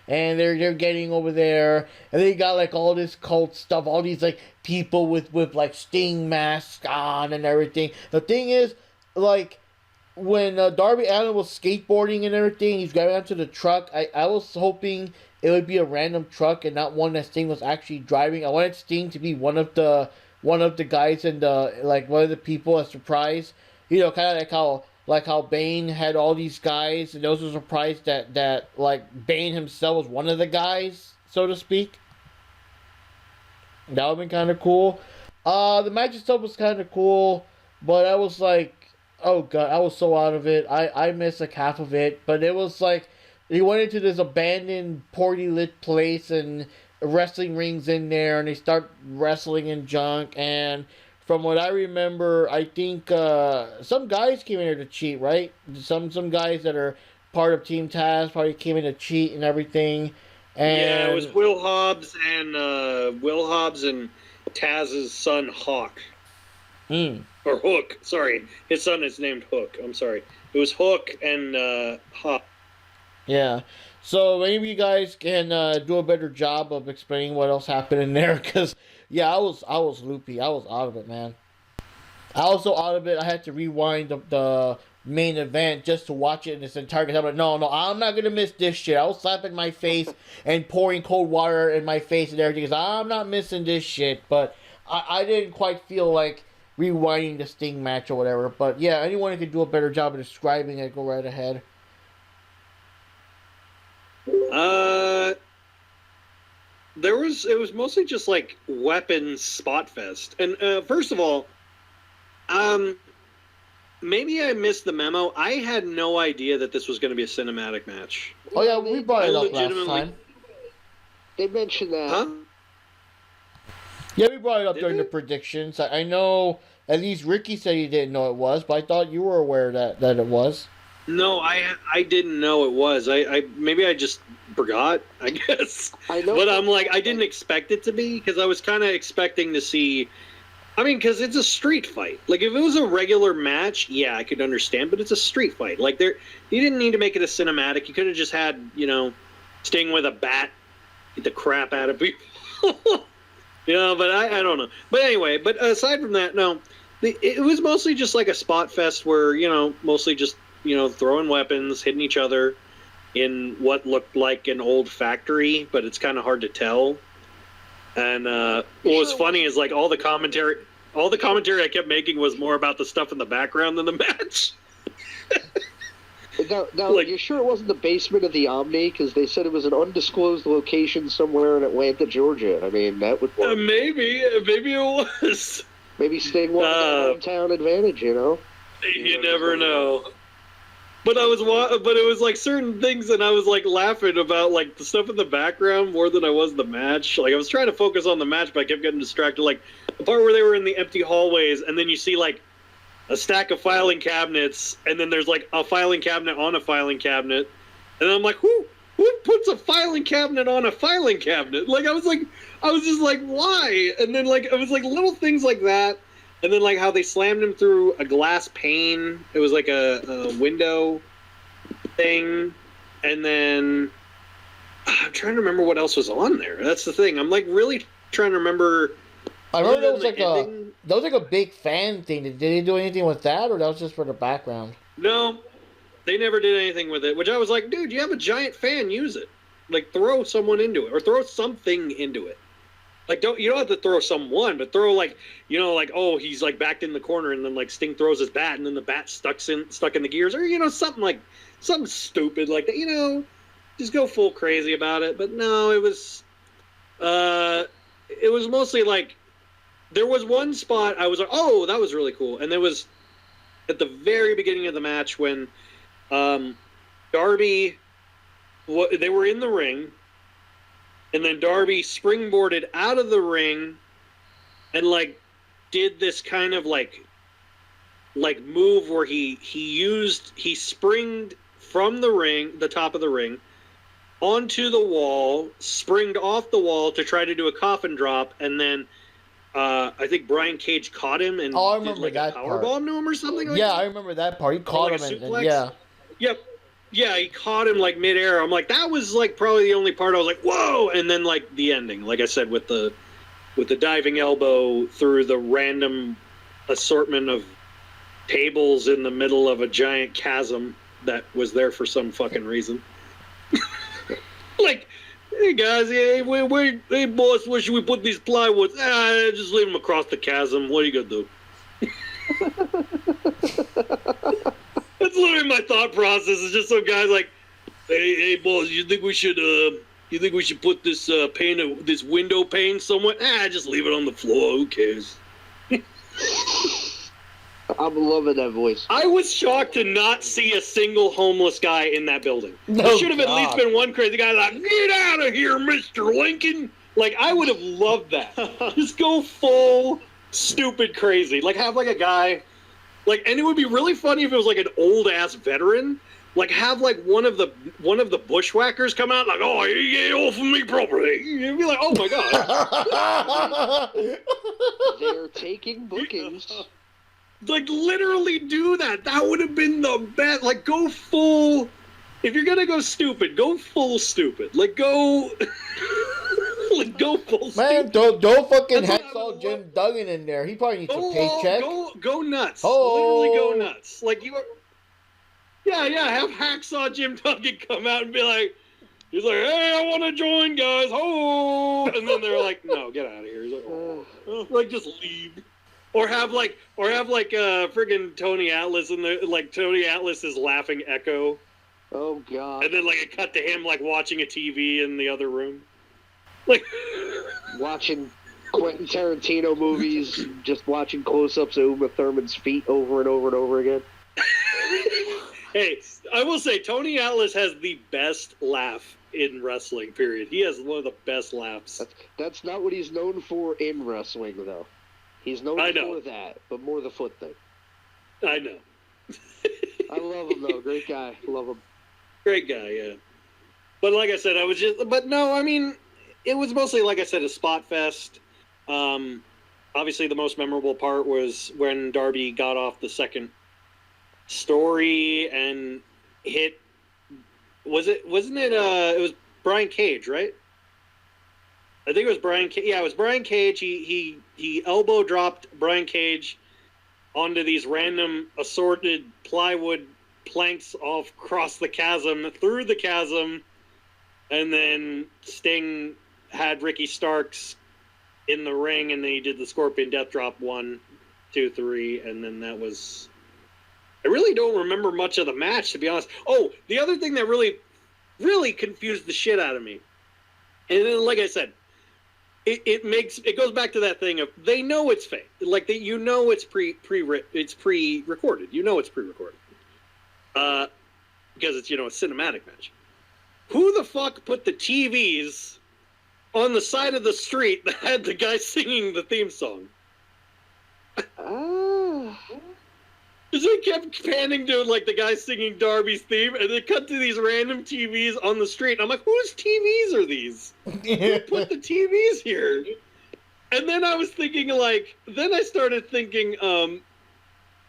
And they're getting over there, and they got like all this cult stuff, all these like people with like Sting masks on and everything. The thing is, like, when Darby Allin was skateboarding and everything, he's driving onto the truck. I was hoping it would be a random truck and not one that Sting was actually driving. I wanted Sting to be one of the guys and like one of the people as surprise. You know, kind of like how Bane had all these guys, and those were surprised that like Bane himself was one of the guys, so to speak. That would have been kind of cool. The match itself was kind of cool, but I was like, oh god, I was so out of it. I missed like half of it, but it was like he went into this abandoned, poorly lit place, and wrestling rings in there, and they start wrestling in junk. And from what I remember, I think some guys came in here to cheat, right? Some guys that are part of Team Taz probably came in to cheat and everything. And yeah, it was Will Hobbs and Taz's son Hawk. Or Hook. Sorry, his son is named Hook. I'm sorry. It was Hook and Hawk. Yeah. So maybe you guys can do a better job of explaining what else happened in there, because I was loopy. I was out of it, man. I was so out of it, I had to rewind the main event just to watch it in its entirety. I'm like, no, I'm not gonna miss this shit. I was slapping my face and pouring cold water in my face and everything, because I'm not missing this shit. But I didn't quite feel like rewinding the Sting match or whatever. But yeah, anyone who could do a better job of describing it, go right ahead. It was mostly just like weapons spot fest. And first of all, maybe I missed the memo. I had no idea that this was going to be a cinematic match. Oh yeah, we brought it up last time. They mentioned that. Huh? Yeah, we brought it up during the predictions. I know at least Ricky said he didn't know it was, but I thought you were aware that it was. No, I didn't know it was. I maybe I just forgot, I guess. I know, but I'm like, I didn't expect it to be, because I was kind of expecting to see. I mean, because it's a street fight. Like, if it was a regular match, yeah, I could understand. But it's a street fight. Like, you didn't need to make it a cinematic. You could have just had, Sting with a bat, beat the crap out of people. But I don't know. But anyway, but aside from that, no, it was mostly just like a spot fest where, mostly just, throwing weapons, hitting each other in what looked like an old factory, but it's kind of hard to tell. And what was funny is, like, all the commentary I kept making was more about the stuff in the background than the match. Now, Like- you sure it wasn't the basement of the Omni? Because they said it was an undisclosed location somewhere in Atlanta, Georgia. I mean, that would work. Maybe it was. Maybe Sting wanted the hometown advantage, you know? You never know. But it was like certain things, and I was like laughing about like the stuff in the background more than I was the match. Like I was trying to focus on the match, but I kept getting distracted. Like the part where they were in the empty hallways, and then you see like a stack of filing cabinets, and then there's like a filing cabinet on a filing cabinet, and I'm like, who puts a filing cabinet on a filing cabinet? Like I was just like, why? And then like it was like little things like that. And then, like, how they slammed him through a glass pane. It was like a window thing. And then I'm trying to remember what else was on there. That's the thing. I'm, like, really trying to remember. I remember that was like a big fan thing. Did they do anything with that, or that was just for the background? No, they never did anything with it, which I was like, dude, you have a giant fan. Use it. Like, throw someone into it, or throw something into it. Like, you don't have to throw someone, but throw, like, you know, like, oh, he's, like, backed in the corner, and then, like, Sting throws his bat, and then the bat stuck in the gears, or, you know, something stupid like that, you know, just go full crazy about it. But no, it was mostly, like, there was one spot I was like, oh, that was really cool, and there was at the very beginning of the match when Darby, they were in the ring, and then Darby springboarded out of the ring and, like, did this kind of, like move where he springed from the ring, the top of the ring, onto the wall, springed off the wall to try to do a coffin drop, and then I think Brian Cage caught him and did, like, a powerbomb to him or something like that. Yeah, I remember that part. He caught him and yeah. Yep. Yeah, he caught him, like, midair. I'm like, that was, like, probably the only part I was like, whoa! And then, like, the ending, like I said, with the diving elbow through the random assortment of tables in the middle of a giant chasm that was there for some fucking reason. Like, hey, guys, hey, boss, where should we put these plywoods? Just leave them across the chasm. What are you going to do? That's literally my thought process. It's just some guys like, hey, boss, you think we should put this this window pane somewhere? Just leave it on the floor. Who cares? I'm loving that voice. I was shocked to not see a single homeless guy in that building. There should have at least been one crazy guy like, get out of here, Mr. Lincoln. Like, I would have loved that. Just go full stupid crazy. Like, have like a guy. Like, and it would be really funny if it was like an old ass veteran. Like, have like one of the bushwhackers come out like, oh, you get off of me properly. You'd be like, oh my god. They're taking bookings. Like, literally do that. That would have been the best. Like, go full. If you're gonna go stupid, go full stupid. Like, go. Like, go full Man, stupid. don't fucking hacksaw Jim Duggan in there. He probably needs a paycheck. Go nuts. Oh. Literally go nuts. Like, you are. Yeah, have Hacksaw Jim Duggan come out and be like, he's like, hey, I want to join, guys. Oh, and then they're like, no, get out of here. He's like, oh. Like, just leave. Or have friggin' Tony Atlas in there, like Tony Atlas's laughing echo. Oh god. And then like it cut to him like watching a TV in the other room. Like watching Quentin Tarantino movies, just watching close-ups of Uma Thurman's feet over and over and over again. Hey, I will say Tony Atlas has the best laugh in wrestling, period. He has one of the best laughs. That's not what he's known for in wrestling, though. He's known for that, but more the foot thing. I know. I love him, though. Great guy. Love him. Great guy, yeah. But like I said, but no, I mean, it was mostly, like I said, a spot fest. Obviously, the most memorable part was when Darby got off the second story and hit. It was Brian Cage, right? I think it was Brian Cage. Yeah, it was Brian Cage. He elbow dropped Brian Cage onto these random assorted plywood planks across the chasm, through the chasm, and then Sting had Ricky Starks in the ring, and then he did the Scorpion Death Drop 1, 2, 3, and then that was I really don't remember much of the match, to be honest. Oh, the other thing that really, really confused the shit out of me, and then, like I said, it goes back to that thing of they know it's fake, like it's pre-recorded. You know it's pre-recorded, because it's a cinematic match. Who the fuck put the TVs on the side of the street that had the guy singing the theme song? Because they kept panning to like the guy singing Darby's theme, and they cut to these random TVs on the street. And I'm like, whose TVs are these? Who put the TVs here? And then I was thinking, then I started thinking,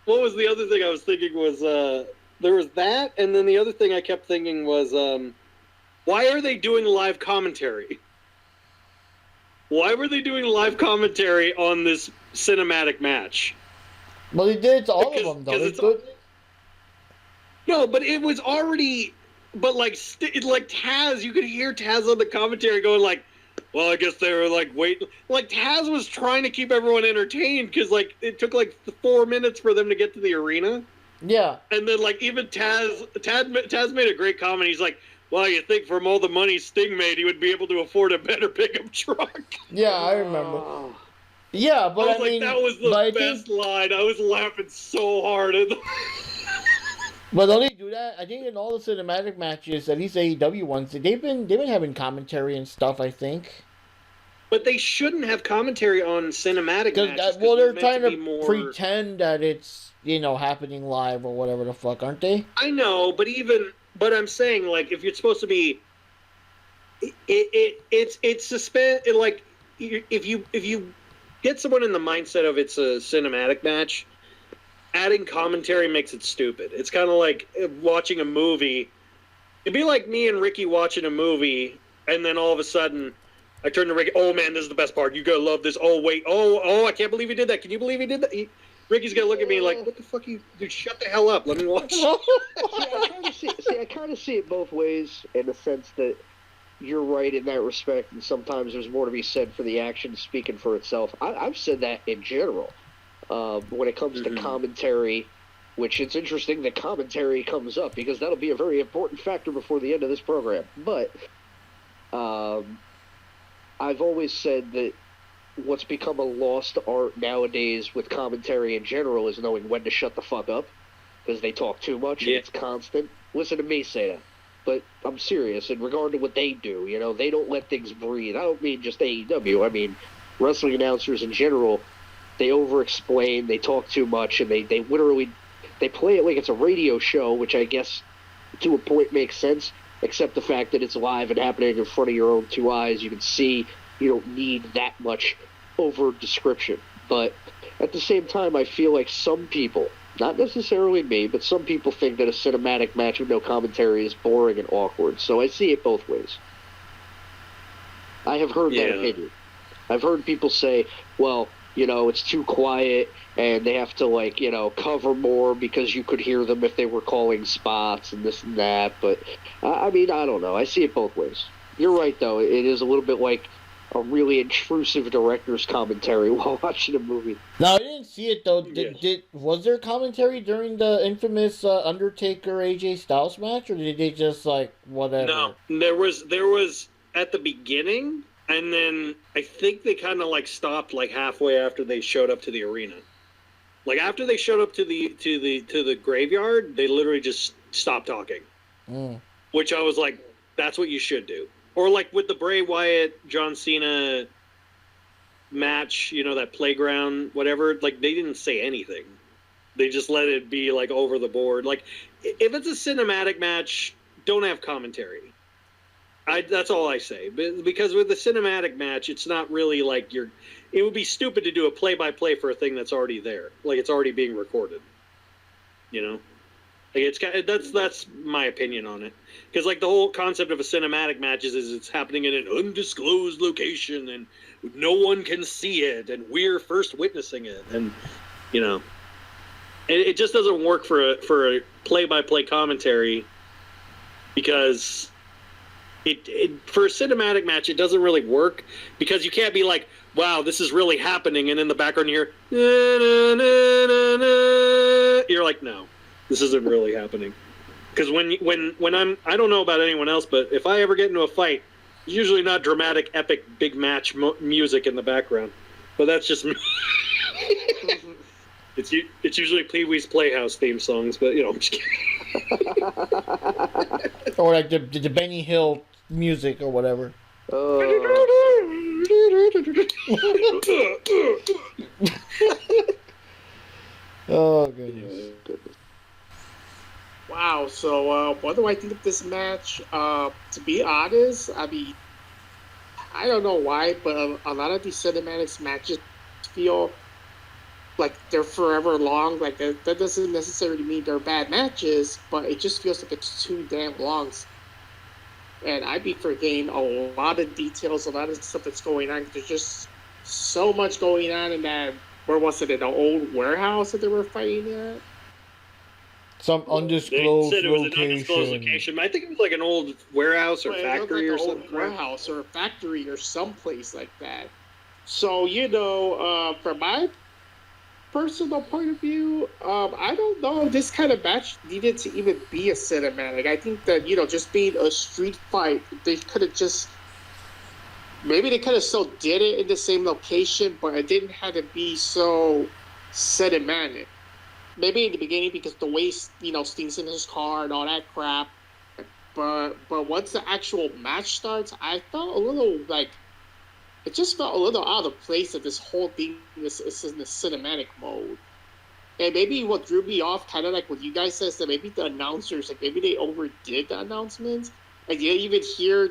what was the other thing I was thinking was, there was that, and then the other thing I kept thinking was, why are they doing live commentary? Why were they doing live commentary on this cinematic match? Well, they did it to all of them, though. No, but it was already... But, Taz, you could hear Taz on the commentary going, well, I guess they were, waiting. Taz was trying to keep everyone entertained because, it took, 4 minutes for them to get to the arena. Yeah. And then, even Taz made a great comment. He's like, well, you think from all the money Sting made, he would be able to afford a better pickup truck. Yeah, I remember. Yeah, but I mean, that was the best line. I was laughing so hard. But don't they do that? I think in all the cinematic matches, at least AEW ones, they've been having commentary and stuff, I think. But they shouldn't have commentary on cinematic matches. Well, they're trying to pretend that it's happening live or whatever the fuck, aren't they? I know, but I'm saying if you're supposed to be, it's suspend if you get someone in the mindset of it's a cinematic match, adding commentary makes it stupid. It's kind of like watching a movie. It'd be like me and Ricky watching a movie, and then all of a sudden, I turn to Ricky, oh man, this is the best part. You gotta love this. Oh wait, oh, I can't believe he did that. Can you believe he did that? Ricky's gonna look at me like, what the fuck dude, shut the hell up. Let me watch. I kind of see it both ways in the sense that you're right in that respect, and sometimes there's more to be said for the action speaking for itself. I've said that in general. When it comes to commentary, which it's interesting that commentary comes up, because that'll be a very important factor before the end of this program. But I've always said that what's become a lost art nowadays with commentary in general is knowing when to shut the fuck up, because they talk too much and it's constant. Listen to me say that. But I'm serious in regard to what they do. They don't let things breathe. I don't mean just AEW. I mean wrestling announcers in general. They over-explain, they talk too much, and they literally they play it like it's a radio show, which I guess to a point makes sense, except the fact that it's live and happening in front of your own two eyes. You can see you don't need that much over-description. But at the same time, I feel like some people, not necessarily me, but some people think that a cinematic match with no commentary is boring and awkward. So I see it both ways. I have heard that opinion. I've heard people say, well, it's too quiet and they have to, cover more because you could hear them if they were calling spots and this and that. But, I mean, I don't know. I see it both ways. You're right, though. It is a little bit like a really intrusive director's commentary while watching a movie. No, I didn't see it, though. Was there commentary during the infamous Undertaker AJ Styles match, or did they just, whatever? No, there was at the beginning... And then I think they kind of stopped halfway after they showed up to the arena. After they showed up to the graveyard, they literally just stopped talking. Which I was like, that's what you should do. Or with the Bray Wyatt John Cena match, that playground, whatever. They didn't say anything. They just let it be over the board. If it's a cinematic match, don't have commentary. That's all I say. Because with the cinematic match, it's not really it would be stupid to do a play-by-play for a thing that's already there. It's already being recorded. That's my opinion on it. Because the whole concept of a cinematic match is it's happening in an undisclosed location and no one can see it and we're first witnessing it. And, it just doesn't work for a play-by-play commentary because... for a cinematic match, it doesn't really work because you can't be like, wow, this is really happening. And in the background, you're like, no. This isn't really happening. Because when I don't know about anyone else, but if I ever get into a fight, it's usually not dramatic, epic, big match music in the background. But that's just me. It's usually Pee-wee's Playhouse theme songs, but I'm just kidding. Or like the Benny Hill music or whatever. Oh goodness. Wow. So, what do I think of this match? To be honest, I mean, I don't know why, but a lot of these cinematics matches feel like they're forever long. Like that doesn't necessarily mean they're bad matches, but it just feels like it's too damn long. And I'd be forgetting a lot of details, a lot of stuff that's going on. There's just so much going on in that. Where was it? In an old warehouse that they were fighting at? Some undisclosed They said it was location. an undisclosed location. I think it was like an old warehouse or factory or something. Warehouse or a factory or someplace like that. So, from my personal point of view, I don't know if this kind of match needed to even be a cinematic. I think that, just being a street fight, they could have just... Maybe they could have still did it in the same location, but it didn't have to be so cinematic. Maybe in the beginning because the way, Sting's in his car and all that crap. But once the actual match starts, I felt a little it just felt a little out of place that this whole thing is in the cinematic mode. And maybe what threw me off, kind of like what you guys said, that maybe the announcers, maybe they overdid the announcements. And you even hear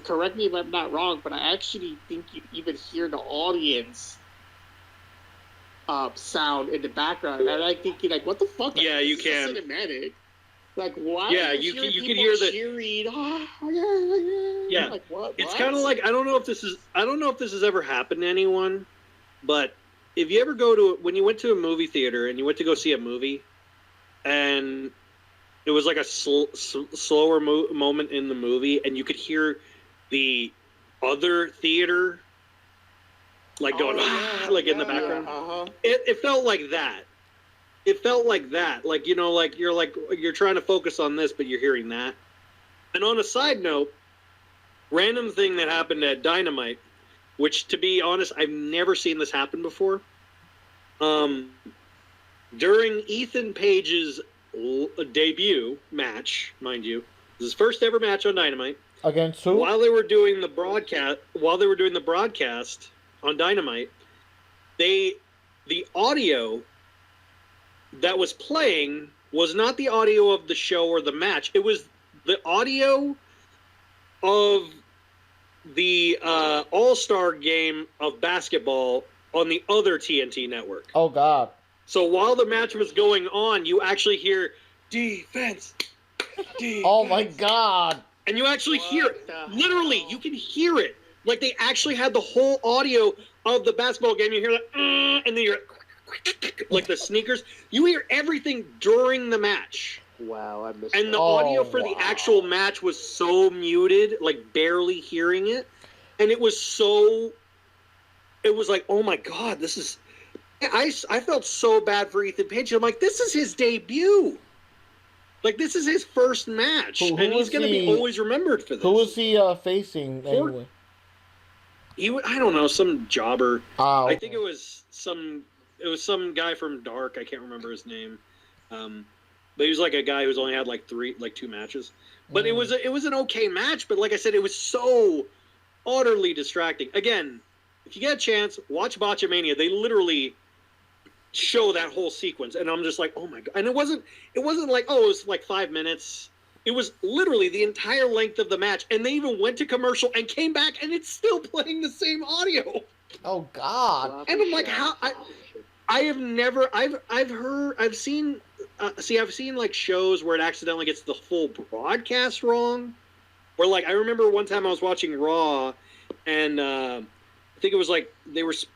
correct me if I'm not wrong, but I actually think you even hear the audience sound in the background. And I'm thinking, what the fuck? Yeah, you can. Cinematic. Why? Yeah, you can hear the cheering. Yeah, what? It's kind of like I don't know if this has ever happened to anyone, but if you ever when you went to a movie theater and you went to go see a movie, and it was like a slower moment in the movie, and you could hear the other theater going in the background. Uh-huh. It felt like that. It felt like that. You're trying to focus on this, but you're hearing that. And on a side note, random thing that happened at Dynamite, which, to be honest, I've never seen this happen before. During Ethan Page's debut match, mind you, this is his first ever match on Dynamite. Against who? While they were doing the broadcast on Dynamite, the audio that was playing was not the audio of the show or the match. It was the audio of the All-Star game of basketball on the other TNT network. Oh, God. So while the match was going on, you actually hear defense. Oh, my God. And you actually hear it. Literally, you can hear it. Like they actually had the whole audio of the basketball game. You hear and then you're like the sneakers. You hear everything during the match. Wow, I missed And the that. audio for the actual match was so muted, like barely hearing it. And it was like, oh my God, this is... I felt so bad for Ethan Page. I'm like, this is his debut. Like, this is his first match. Who and he's going to be always remembered for this. Who was he facing anyway? I don't know, some jobber. Oh, okay. I think it was some guy from Dark. I can't remember his name. But he was like a guy who's only had two matches. But it was an okay match. But like I said, it was so utterly distracting. Again, if you get a chance, watch Botchamania. They literally show that whole sequence, and I'm just like, oh my God. And it wasn't like, oh, it was like 5 minutes. It was literally the entire length of the match, and they even went to commercial and came back, and it's still playing the same audio. Oh God. And I'm like, how? I've seen like shows where it accidentally gets the full broadcast wrong. Where like I remember one time I was watching Raw, and I think it was like there was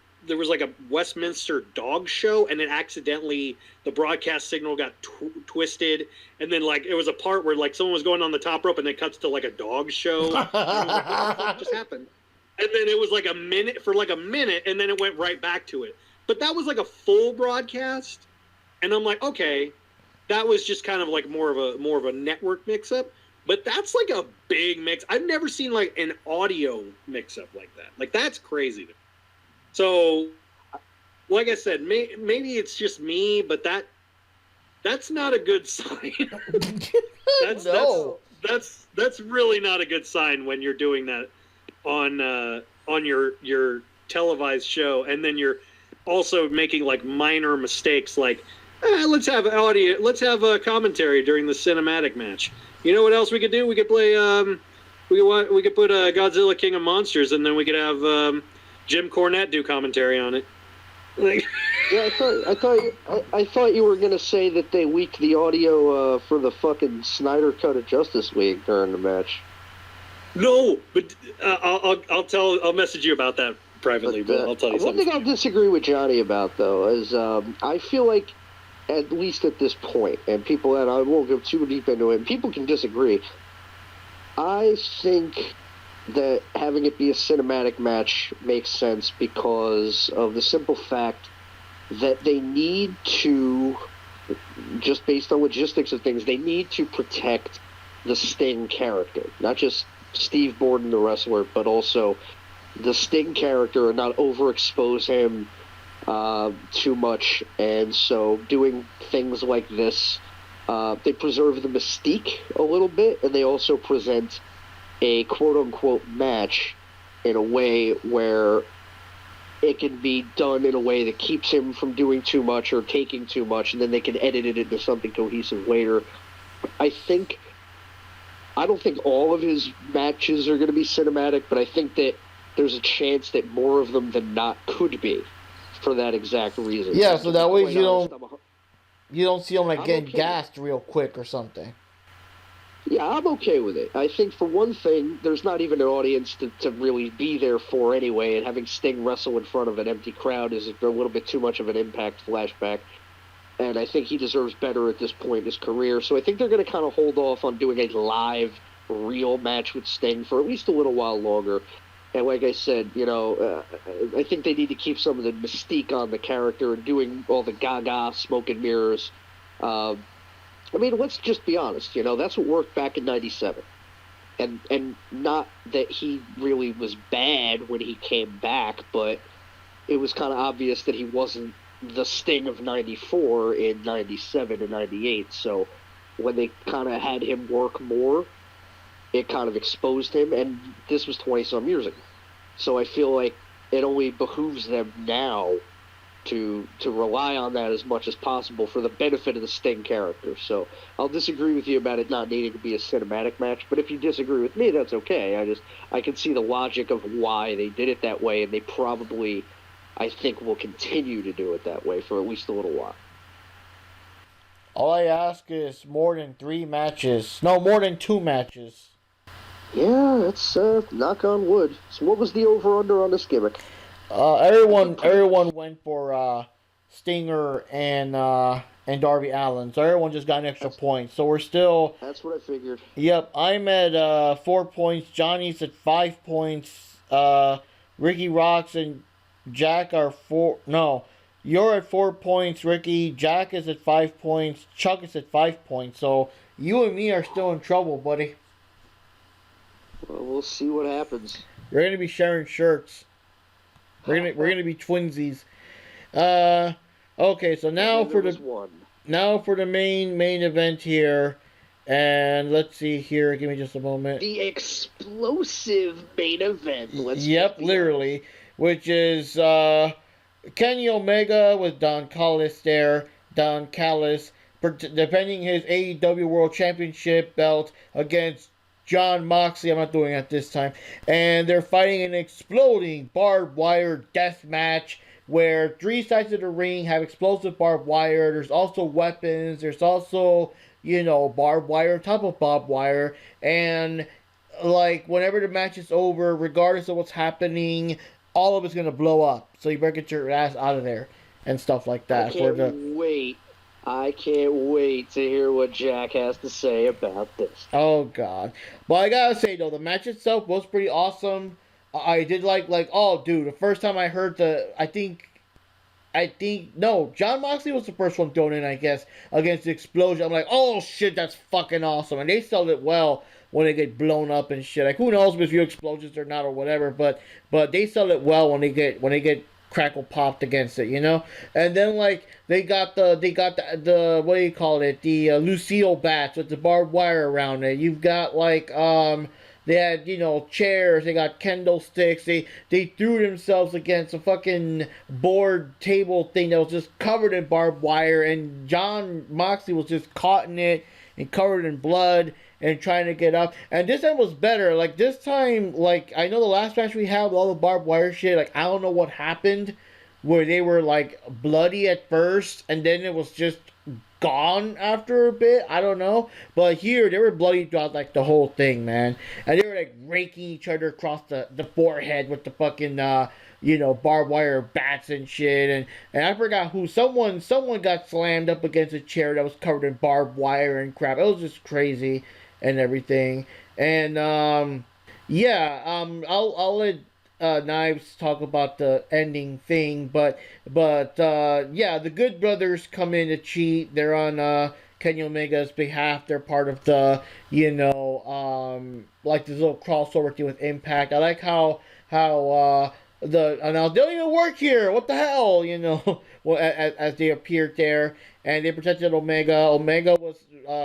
like a Westminster dog show, and it accidentally the broadcast signal got twisted, and then like it was a part where like someone was going on the top rope, and it cuts to like a dog show. And I was like, what the fuck just happened? And then it was like a minute, and then it went right back to it. But that was like a full broadcast, and I'm like, okay, that was just kind of like more of a network mix-up. But that's like a big mix. I've never seen like an audio mix-up like that. Like that's crazy. So, like I said, maybe it's just me, but that's not a good sign. That's really not a good sign when you're doing that on your televised show, and then you're also making like minor mistakes, like let's have a commentary during the cinematic match. You know what else we could do? We could play we could put Godzilla King of Monsters, and then we could have Jim Cornette do commentary on it. Like, yeah, I thought you were gonna say that they leaked the audio for the fucking Snyder Cut of Justice League during the match. No, but I'll message you about that privately. But I'll tell you something. One thing I'll disagree with Johnny about though is I feel like, at least at this point, and people, and I won't go too deep into it, and people can disagree. I think that having it be a cinematic match makes sense because of the simple fact that they need to, just based on logistics of things, they need to protect the Sting character. Not just Steve Borden, the wrestler, but also the Sting character, and not overexpose him too much. And so doing things like this, they preserve the mystique a little bit, and they also present a quote-unquote match in a way where it can be done in a way that keeps him from doing too much or taking too much, and then they can edit it into something cohesive later. I don't think all of his matches are going to be cinematic, but I think that there's a chance that more of them than not could be, for that exact reason. Yeah, so that way you don't see him like getting gassed real quick or something. Yeah, I'm okay with it. I think, for one thing, there's not even an audience to really be there for anyway, and having Sting wrestle in front of an empty crowd is a little bit too much of an impact flashback. And I think he deserves better at this point in his career. So I think they're going to kind of hold off on doing a live, real match with Sting for at least a little while longer. And like I said, I think they need to keep some of the mystique on the character, and doing all the gaga, smoke and mirrors. I mean, let's just be honest, that's what worked back in 97. And not that he really was bad when he came back, but it was kind of obvious that he wasn't the Sting of 94 in 97 and 98. So when they kind of had him work more, it kind of exposed him, and this was 20-some years ago. So I feel like it only behooves them now to rely on that as much as possible for the benefit of the Sting character. So I'll disagree with you about it not needing to be a cinematic match, but if you disagree with me, that's okay. I can see the logic of why they did it that way, and they probably, I think, will continue to do it that way for at least a little while. All I ask is more than 2 matches. Yeah, that's knock on wood. So what was the over-under on this gimmick? Everyone went for Stinger and Darby Allin, so everyone just got an extra point. So we're still. That's what I figured. Yep, I'm at 4 points. Johnny's at 5 points. Ricky Rocks and Jack are 4. No, you're at 4 points. Ricky, Jack is at 5 points. Chuck is at 5 points. So you and me are still in trouble, buddy. Well, we'll see what happens. We're gonna be sharing shirts. We're gonna be twinsies. Okay, so now for the main event here, and let's see here. Give me just a moment. The explosive main event. Literally, which is Kenny Omega with Don Callis there. Don Callis defending his AEW World Championship belt against John Moxley. I'm not doing it this time. And they're fighting an exploding barbed wire death match where 3 sides of the ring have explosive barbed wire. There's also weapons. There's also, barbed wire on top of barbed wire. And, whenever the match is over, regardless of what's happening, all of it's going to blow up. So you better get your ass out of there and stuff like that. I can't wait to hear what Jack has to say about this. Oh, God. But I gotta say, though, the match itself was pretty awesome. I did the first time I heard I think I think no, John Moxley was the first one thrown in, I guess, against the explosion. I'm like, oh shit, that's fucking awesome, and they sold it well when they get blown up and shit. Like who knows if it's real explosions or not or whatever, but they sell it well when they get crackle popped against it, you know. And then like they got the what do you call it, the Lucille bats with the barbed wire around it. You've got like they had, you know, chairs. They got kendo sticks. They threw themselves against a fucking board table thing that was just covered in barbed wire, and John Moxley was just caught in it and covered in blood and trying to get up. And this time was better. Like this time, like I know the last match we had with all the barbed wire shit. Like I don't know what happened, where they were like bloody at first and then it was just gone after a bit. I don't know, but here they were bloody throughout like the whole thing, man. And they were like raking each other across the forehead with the fucking you know, barbed wire bats and shit. And I forgot who, someone got slammed up against a chair that was covered in barbed wire and crap. It was just crazy and everything. And yeah, I'll let Knives talk about the ending thing, but yeah, the Good Brothers come in to cheat. They're on Kenny Omega's behalf. They're part of the, you know, like this little crossover thing with Impact. I like how now they don't even work here. What the hell, you know? Well, as they appeared there, and they protected Omega. Omega was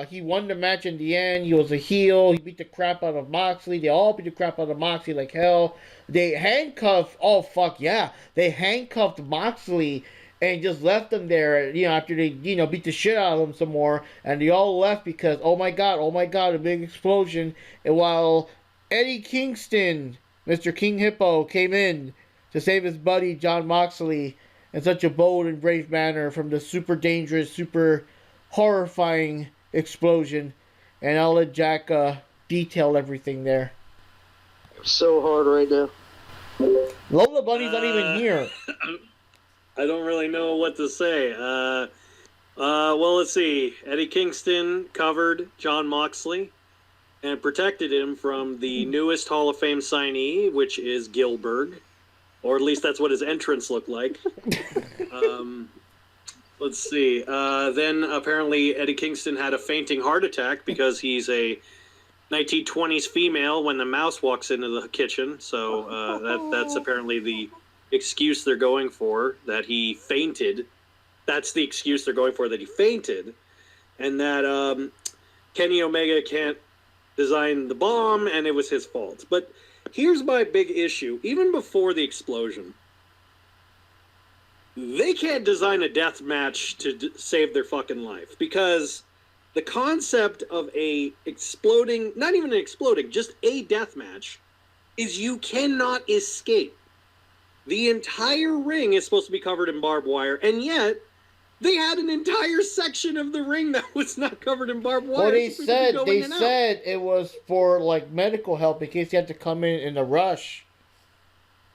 he won the match in the end. He was a heel. He beat the crap out of Moxley. They all beat the crap out of Moxley like hell. They handcuffed. Oh fuck yeah! They handcuffed Moxley and just left him there. You know, after they, you know, beat the shit out of him some more, and they all left because oh my god, a big explosion. And while Eddie Kingston, Mr. King Hippo, came in to save his buddy John Moxley in such a bold and brave manner from the super dangerous, super horrifying explosion. And I'll let Jack detail everything there. So hard right now. Lola Bunny's not even here. I don't really know what to say. Well, let's see. Eddie Kingston covered John Moxley and protected him from the newest Hall of Fame signee, which is Gilbert. Or at least that's what his entrance looked like. Let's see. Then apparently Eddie Kingston had a fainting heart attack because he's a 1920s female when the mouse walks into the kitchen. So that's apparently the excuse they're going for, that he fainted. That's the excuse they're going for, that he fainted. And that Kenny Omega can't design the bomb and it was his fault. But here's my big issue. Even before the explosion, they can't design a death match to save their fucking life, because the concept of a exploding, not even an exploding, just a death match, is you cannot escape. The entire ring is supposed to be covered in barbed wire, and yet they had an entire section of the ring that was not covered in barbed wire. Well, they said it was for like medical help in case you had to come in a rush.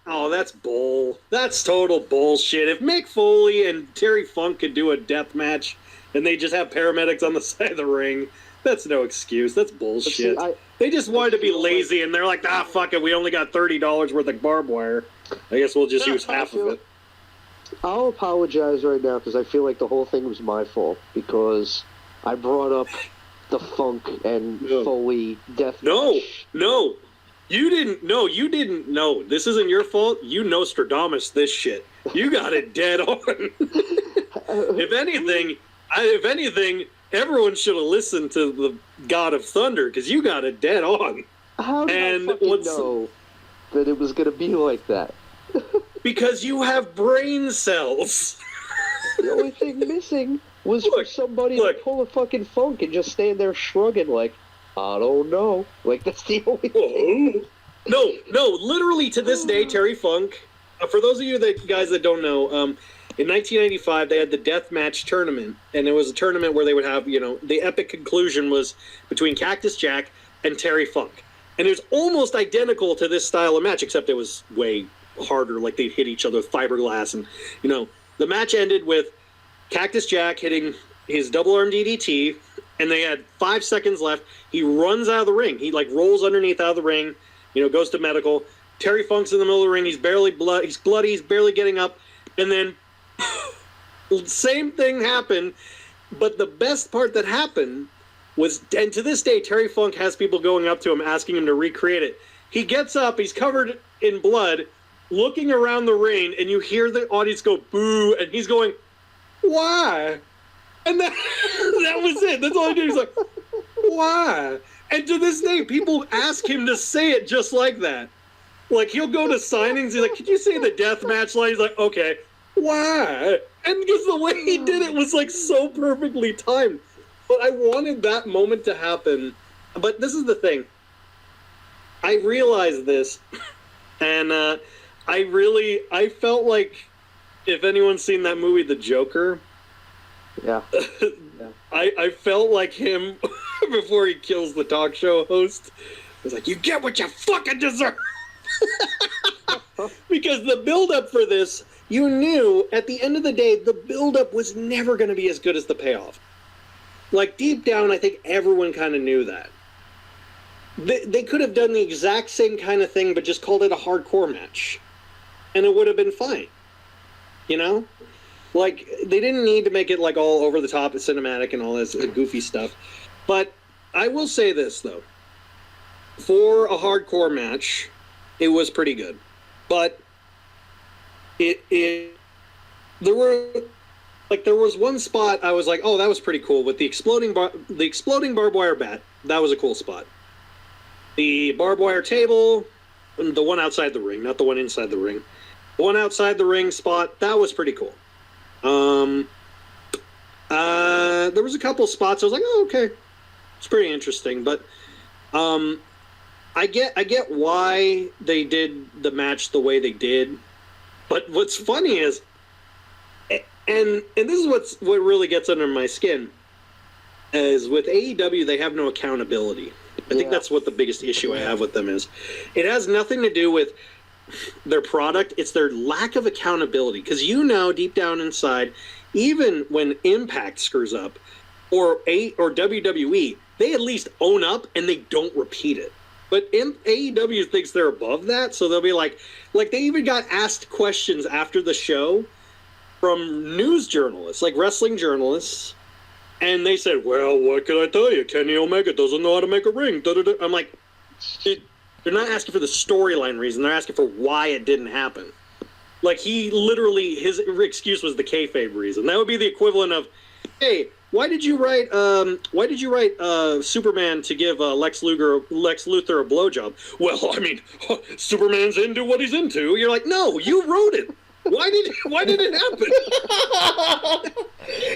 Oh, that's bull. That's total bullshit. If Mick Foley and Terry Funk could do a death match and they just have paramedics on the side of the ring, that's no excuse. That's bullshit. They just wanted to be lazy, and they're like, fuck it, we only got $30 worth of barbed wire. I guess we'll just use half of it. I'll apologize right now because I feel like the whole thing was my fault because I brought up the Funk and Foley death match. No. You didn't know. This isn't your fault. You Nostradamus this shit. You got it dead on. If anything, everyone should have listened to the God of Thunder, because you got it dead on. How did I fucking know that it was going to be like that? Because you have brain cells. The only thing missing was for somebody to pull a fucking Funk and just stand there shrugging like, I don't know. Like, that's the only thing. No, literally to this day, Terry Funk, for those of you guys that don't know, in 1995, they had the Deathmatch tournament, and it was a tournament where they would have, you know, the epic conclusion was between Cactus Jack and Terry Funk. And it was almost identical to this style of match, except it was way harder, like they'd hit each other with fiberglass, and, you know, the match ended with Cactus Jack hitting his double-arm DDT, and they had 5 seconds left. He runs out of the ring. He, like, rolls underneath out of the ring, you know, goes to medical. Terry Funk's in the middle of the ring. He's bloody. He's barely getting up. And then Same thing happened, but the best part that happened was, and to this day, Terry Funk has people going up to him asking him to recreate it. He gets up, he's covered in blood, looking around the ring, and you hear the audience go boo, and he's going, why? And that was it. That's all he did. He's like, why? And to this day, people ask him to say it just like that. Like, he'll go to signings, he's like, could you say the death match line? He's like, okay, why? And because the way he did it was like so perfectly timed. But I wanted that moment to happen. But this is the thing. I realized this, and I felt like, if anyone's seen that movie, The Joker, Yeah. I felt like him before he kills the talk show host. It's like, you get what you fucking deserve. Because the build-up for this, you knew, at the end of the day, the build-up was never going to be as good as the payoff. Like, deep down, I think everyone kind of knew that. They could have done the exact same kind of thing, but just called it a hardcore match. And it would have been fine. You know? Like, they didn't need to make it, like, all over the top and cinematic and all this goofy stuff. But I will say this, though. For a hardcore match, it was pretty good. But there was one spot I was like, oh, that was pretty cool, with the exploding barbed wire bat. That was a cool spot. The barbed wire table, the one outside the ring, not the one inside the ring. The one outside the ring spot, that was pretty cool. There was a couple spots I was like, oh, okay, it's pretty interesting. But I get why they did the match the way they did. But what's funny is, and this is what really gets under my skin, is with AEW they have no accountability. I think that's what the biggest issue I have with them is. It has nothing to do with their product, it's their lack of accountability. Because you know, deep down inside, even when Impact screws up, or WWE, they at least own up and they don't repeat it. But AEW thinks they're above that, so they'll be like they even got asked questions after the show from news journalists, like wrestling journalists, and they said, well, what can I tell you? Kenny Omega doesn't know how to make a ring. Da-da-da. I'm like, they're not asking for the storyline reason. They're asking for why it didn't happen. Like, he literally, his excuse was the kayfabe reason. That would be the equivalent of, hey, why did you write Superman to give Lex Luthor a blowjob? Well, I mean, Superman's into what he's into. You're like, no, you wrote it. Why did it happen?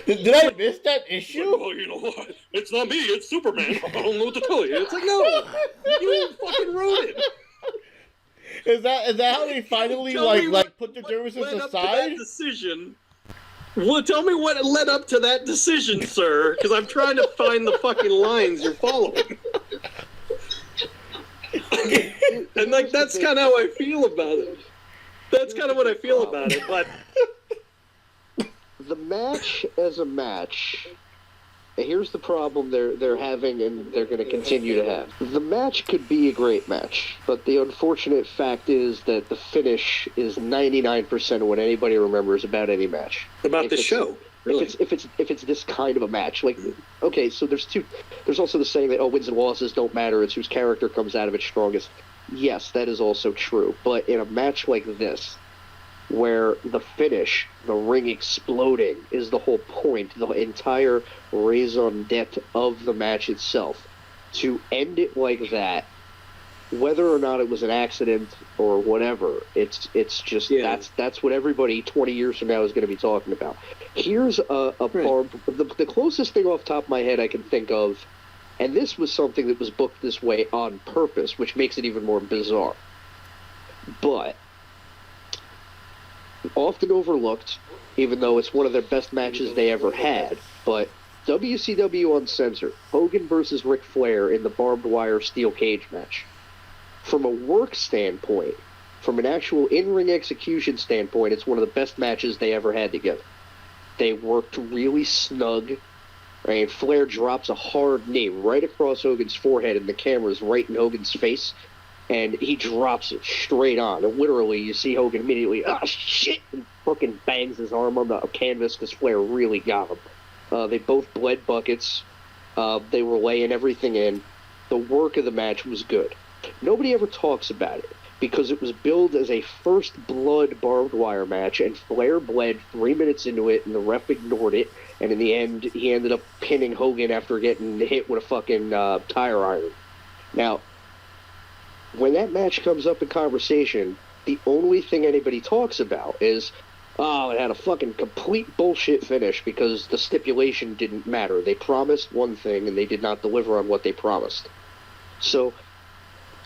Did I miss that issue? Well, you know what? It's not me. It's Superman. I don't know what to tell you. It's like, no, you fucking wrote it. Is that how they finally put their differences aside? Decision. Well, tell me what led up to that decision, sir, because I'm trying to find the fucking lines you're following. And like, that's kind of how I feel about it. That's kind of what I feel about it, but the match as a match, here's the problem they're having and they're going to continue to have. The match could be a great match, but the unfortunate fact is that the finish is 99% of what anybody remembers about any match. About the show, really. If it's this kind of a match, like, okay, so there's also the saying that, oh, wins and losses don't matter, it's whose character comes out of it strongest. Yes, that is also true, but in a match like this, where the finish, the ring exploding, is the whole point, the entire raison d'etre of the match itself, to end it like that, whether or not it was an accident or whatever, it's just, that's what everybody 20 years from now is going to be talking about. Here's the closest thing off the top of my head I can think of, and this was something that was booked this way on purpose, which makes it even more bizarre. But often overlooked, even though it's one of their best matches they ever had, but WCW Uncensored, Hogan versus Ric Flair in the barbed wire steel cage match. From a work standpoint, from an actual in-ring execution standpoint, it's one of the best matches they ever had together. They worked really snug. Right? Flair drops a hard knee right across Hogan's forehead, and the camera's right in Hogan's face, and he drops it straight on. And literally, you see Hogan immediately, shit, and fucking bangs his arm on the canvas because Flair really got him. They both bled buckets. They were laying everything in. The work of the match was good. Nobody ever talks about it because it was billed as a first blood barbed wire match, and Flair bled 3 minutes into it, and the ref ignored it, and in the end, he ended up pinning Hogan after getting hit with a fucking tire iron. Now, when that match comes up in conversation, the only thing anybody talks about is, oh, it had a fucking complete bullshit finish because the stipulation didn't matter. They promised one thing, and they did not deliver on what they promised. So,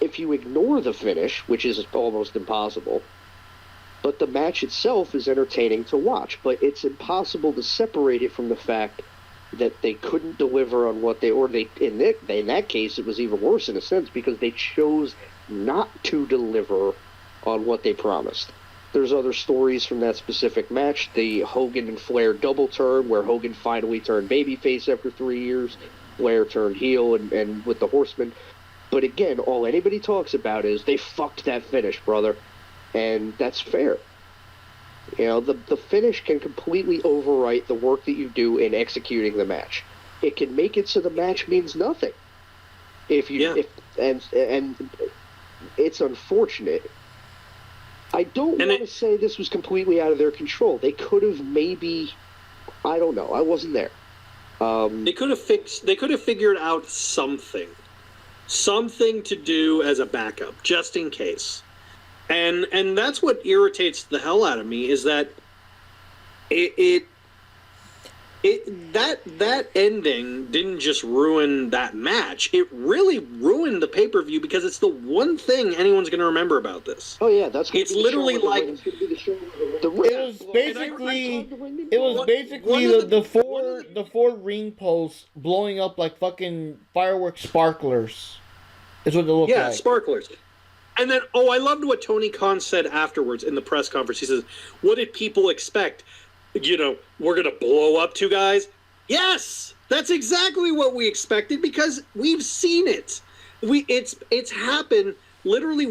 if you ignore the finish, which is almost impossible, but the match itself is entertaining to watch, but it's impossible to separate it from the fact that they couldn't deliver on what in that case, it was even worse in a sense because they chose not to deliver on what they promised. There's other stories from that specific match, the Hogan and Flair double turn, where Hogan finally turned babyface after 3 years, Flair turned heel and with the Horsemen. But again, all anybody talks about is they fucked that finish, brother. And that's fair. You know, the finish can completely overwrite the work that you do in executing the match. It can make it so the match means nothing. And it's unfortunate. I don't want to say this was completely out of their control. They could have maybe, I don't know. I wasn't there. They could have figured out something to do as a backup, just in case. And that's what irritates the hell out of me is that that ending didn't just ruin that match. It really ruined the pay-per-view because it's the one thing anyone's going to remember about this. Oh yeah, that's it's literally like it was basically the four ring posts blowing up like fucking fireworks sparklers. Is what they look like. Yeah, sparklers. And then, I loved what Tony Khan said afterwards in the press conference. He says, "What did people expect? You know, we're going to blow up two guys?" Yes! That's exactly what we expected because we've seen it. It's happened literally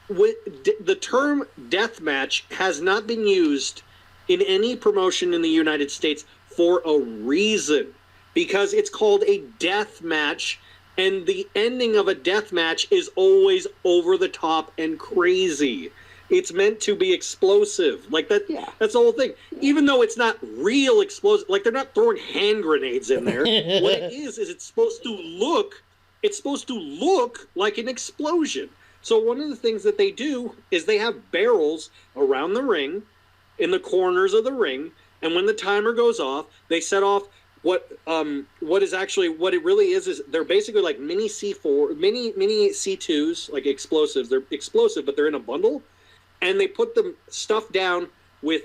the term death match has not been used in any promotion in the United States for a reason. Because it's called a death match, and the ending of a death match is always over the top and crazy. It's meant to be explosive. Like that. Yeah. That's the whole thing. Even though it's not real explosive, like they're not throwing hand grenades in there. What it is it's supposed to look like an explosion. So one of the things that they do is they have barrels around the ring, in the corners of the ring, and when the timer goes off, they set off what it really is they're basically like mini C2s, like explosives. They're explosive, but they're in a bundle, and they put the stuff down with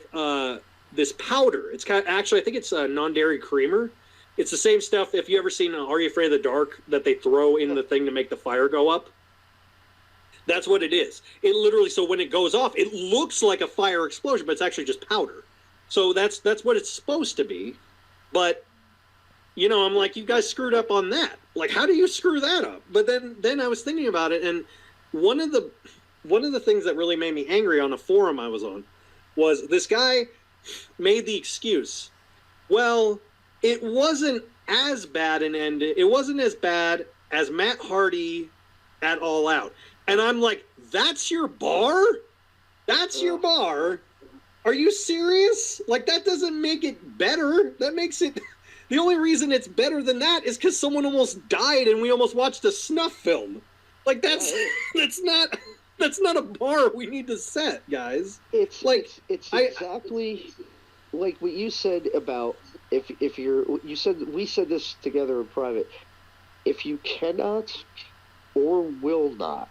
this powder. It's I think it's a non-dairy creamer. It's the same stuff. If you ever seen Are You Afraid of the Dark, that they throw in the thing to make the fire go up. That's what it is. It literally, so when it goes off, it looks like a fire explosion, but it's actually just powder. So that's what it's supposed to be, but. You know, I'm like, you guys screwed up on that. Like, how do you screw that up? But then I was thinking about it, and one of the things that really made me angry on a forum I was on was this guy made the excuse. Well, it wasn't as bad an end. It wasn't as bad as Matt Hardy at All Out. And I'm like, that's your bar? That's your bar? Are you serious? Like, that doesn't make it better. That makes it... The only reason it's better than that is because someone almost died and we almost watched a snuff film. Like that's not a bar we need to set, guys. It's exactly like what you said about we said this together in private. If you cannot or will not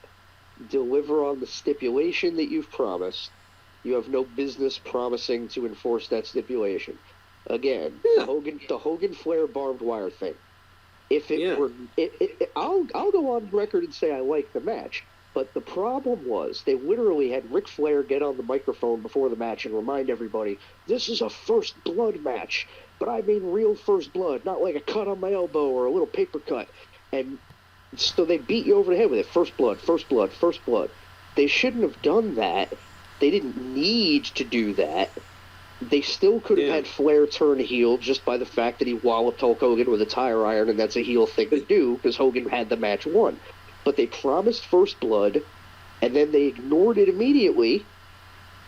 deliver on the stipulation that you've promised, you have no business promising to enforce that stipulation. Again, the Hogan Flair barbed wire thing. If it were, I'll go on record and say I like the match. But the problem was they literally had Ric Flair get on the microphone before the match and remind everybody this is a first blood match, but I mean real first blood, not like a cut on my elbow or a little paper cut. And so they beat you over the head with it. First blood, first blood, first blood. They shouldn't have done that They didn't need to do that. They still could have had Flair turn heel just by the fact that he walloped Hulk Hogan with a tire iron, and that's a heel thing to do because Hogan had the match won. But they promised First Blood, and then they ignored it immediately,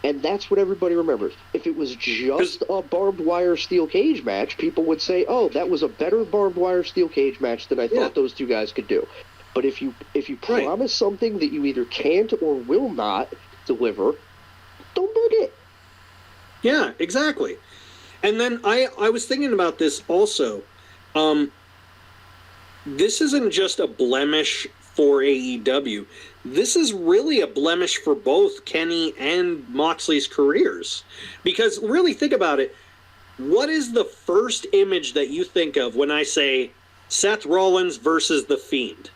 and that's what everybody remembers. If it was just a barbed wire steel cage match, people would say, oh, that was a better barbed wire steel cage match than I thought those two guys could do. But if you promise something that you either can't or will not deliver, don't book it. Yeah, exactly. And then I was thinking about this also. This isn't just a blemish for AEW. This is really a blemish for both Kenny and Moxley's careers. Because really think about it. What is the first image that you think of when I say Seth Rollins versus The Fiend?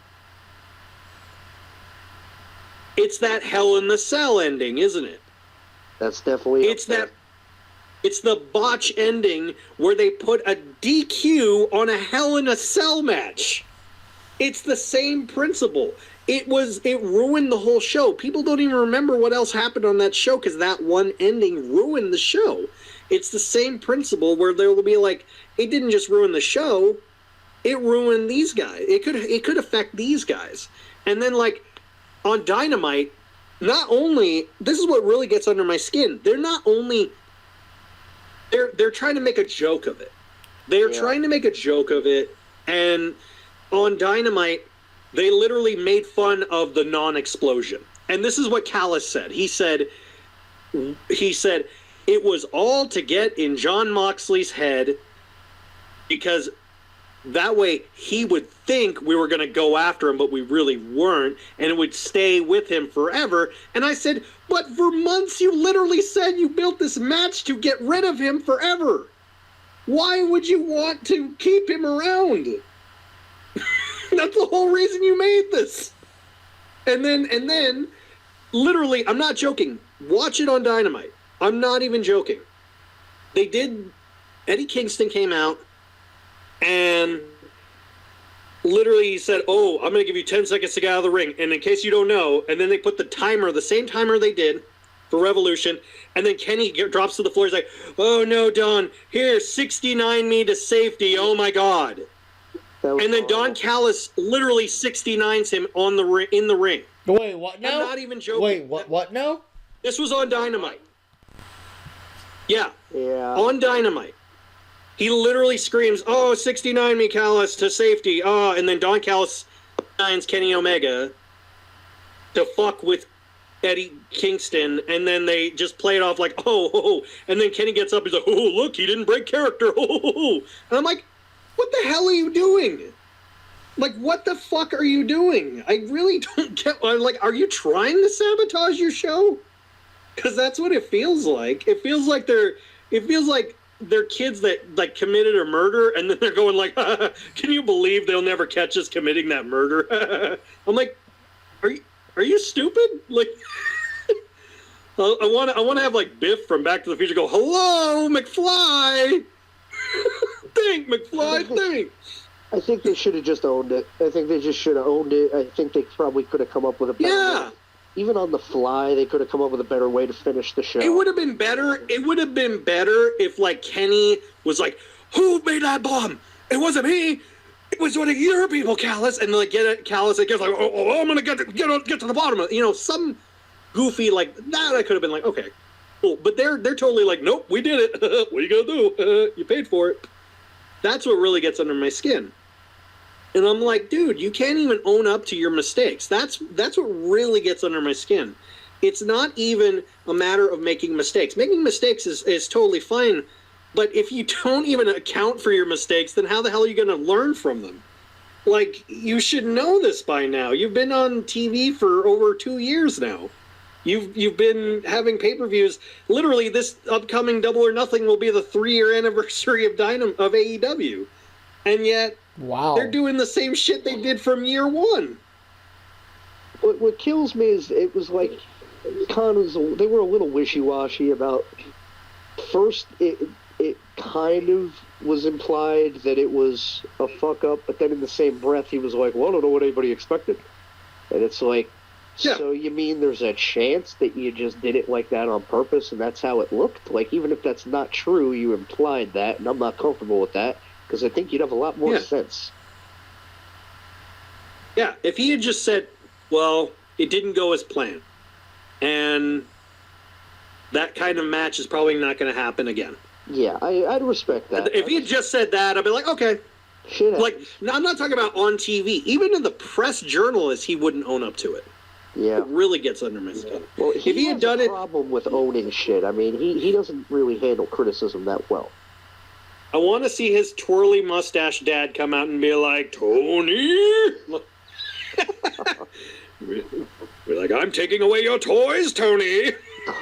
It's that Hell in the Cell ending, isn't it? That's definitely It's the botch ending where they put a DQ on a Hell in a Cell match. It's the same principle. It ruined the whole show. People don't even remember what else happened on that show because that one ending ruined the show. It's the same principle where there will be like, it didn't just ruin the show, it ruined these guys. It could affect these guys. And then like on Dynamite, not only, this is what really gets under my skin, they're trying to make a joke of it. They're trying to make a joke of it, and on Dynamite, they literally made fun of the non-explosion. And this is what Callis said. He said, it was all to get in Jon Moxley's head because that way he would think we were going to go after him, but we really weren't, and it would stay with him forever. And I said, but for months you literally said you built this match to get rid of him forever. Why would you want to keep him around? That's the whole reason you made this. And then, literally, I'm not joking. Watch it on Dynamite. I'm not even joking. Eddie Kingston came out, and literally he said, oh, I'm going to give you 10 seconds to get out of the ring. And in case you don't know, and then they put the timer, the same timer they did for Revolution, and then Kenny drops to the floor. He's like, oh, no, Don, here, 69 me to safety. Oh, my God. And then Don Callis literally 69s him in the ring. Wait, what now? I'm not even joking. Wait, what now? This was on Dynamite. Yeah. On Dynamite. He literally screams, oh, 69 me, Callis, to safety. Oh, and then Don Callis signs Kenny Omega to fuck with Eddie Kingston, and then they just play it off like, oh. And then Kenny gets up, he's like, oh, look, he didn't break character. And I'm like, what the hell are you doing? Like, what the fuck are you doing? I really don't get. I'm like, are you trying to sabotage your show? Because that's what it feels like. It feels like they're kids that like committed a murder, and then they're going like, can you believe they'll never catch us committing that murder? I'm like, are you stupid? Like, I want to have like Biff from Back to the Future go, hello, McFly. Think, McFly, think. I think they should have just owned it. I think they just should have owned it. I think they probably could have come up with a better way. Even on the fly, they could have come up with a better way to finish the show. It would have been better. It would have been better if, like, Kenny was like, who made that bomb? It wasn't me. It was one of your people, Callis. And, like, get it, Callis, like, oh, I'm going to get to the bottom of it. You know, some goofy, like, that I could have been like, okay, cool. But they're totally like, nope, we did it. What are you going to do? You paid for it. That's what really gets under my skin. And I'm like, dude, you can't even own up to your mistakes. That's what really gets under my skin. It's not even a matter of making mistakes. Making mistakes is totally fine. But if you don't even account for your mistakes, then how the hell are you going to learn from them? Like, you should know this by now. You've been on TV for over 2 years now. You've been having pay-per-views. Literally, this upcoming Double or Nothing will be the 3-year anniversary of AEW. And yet, they're doing the same shit they did from year one. What kills me is it was like, they were a little wishy-washy about, first, it kind of was implied that it was a fuck-up, but then in the same breath, he was like, well, I don't know what anybody expected. And it's like, Yeah. So you mean there's a chance that you just did it like that on purpose and that's how it looked? Like, even if that's not true, you implied that, and I'm not comfortable with that, because I think you'd have a lot more sense. Yeah, if he had just said, well, it didn't go as planned, and that kind of match is probably not going to happen again. Yeah, I'd respect that. If he had just said that, I'd be like, okay. Like, I'm not talking about on TV. Even in the press journalist, he wouldn't own up to it. Yeah. It really gets under my skin. Well, if he had done a problem with owning shit. I mean, he doesn't really handle criticism that well. I want to see his twirly mustache dad come out and be like, Tony! Be like, I'm taking away your toys, Tony!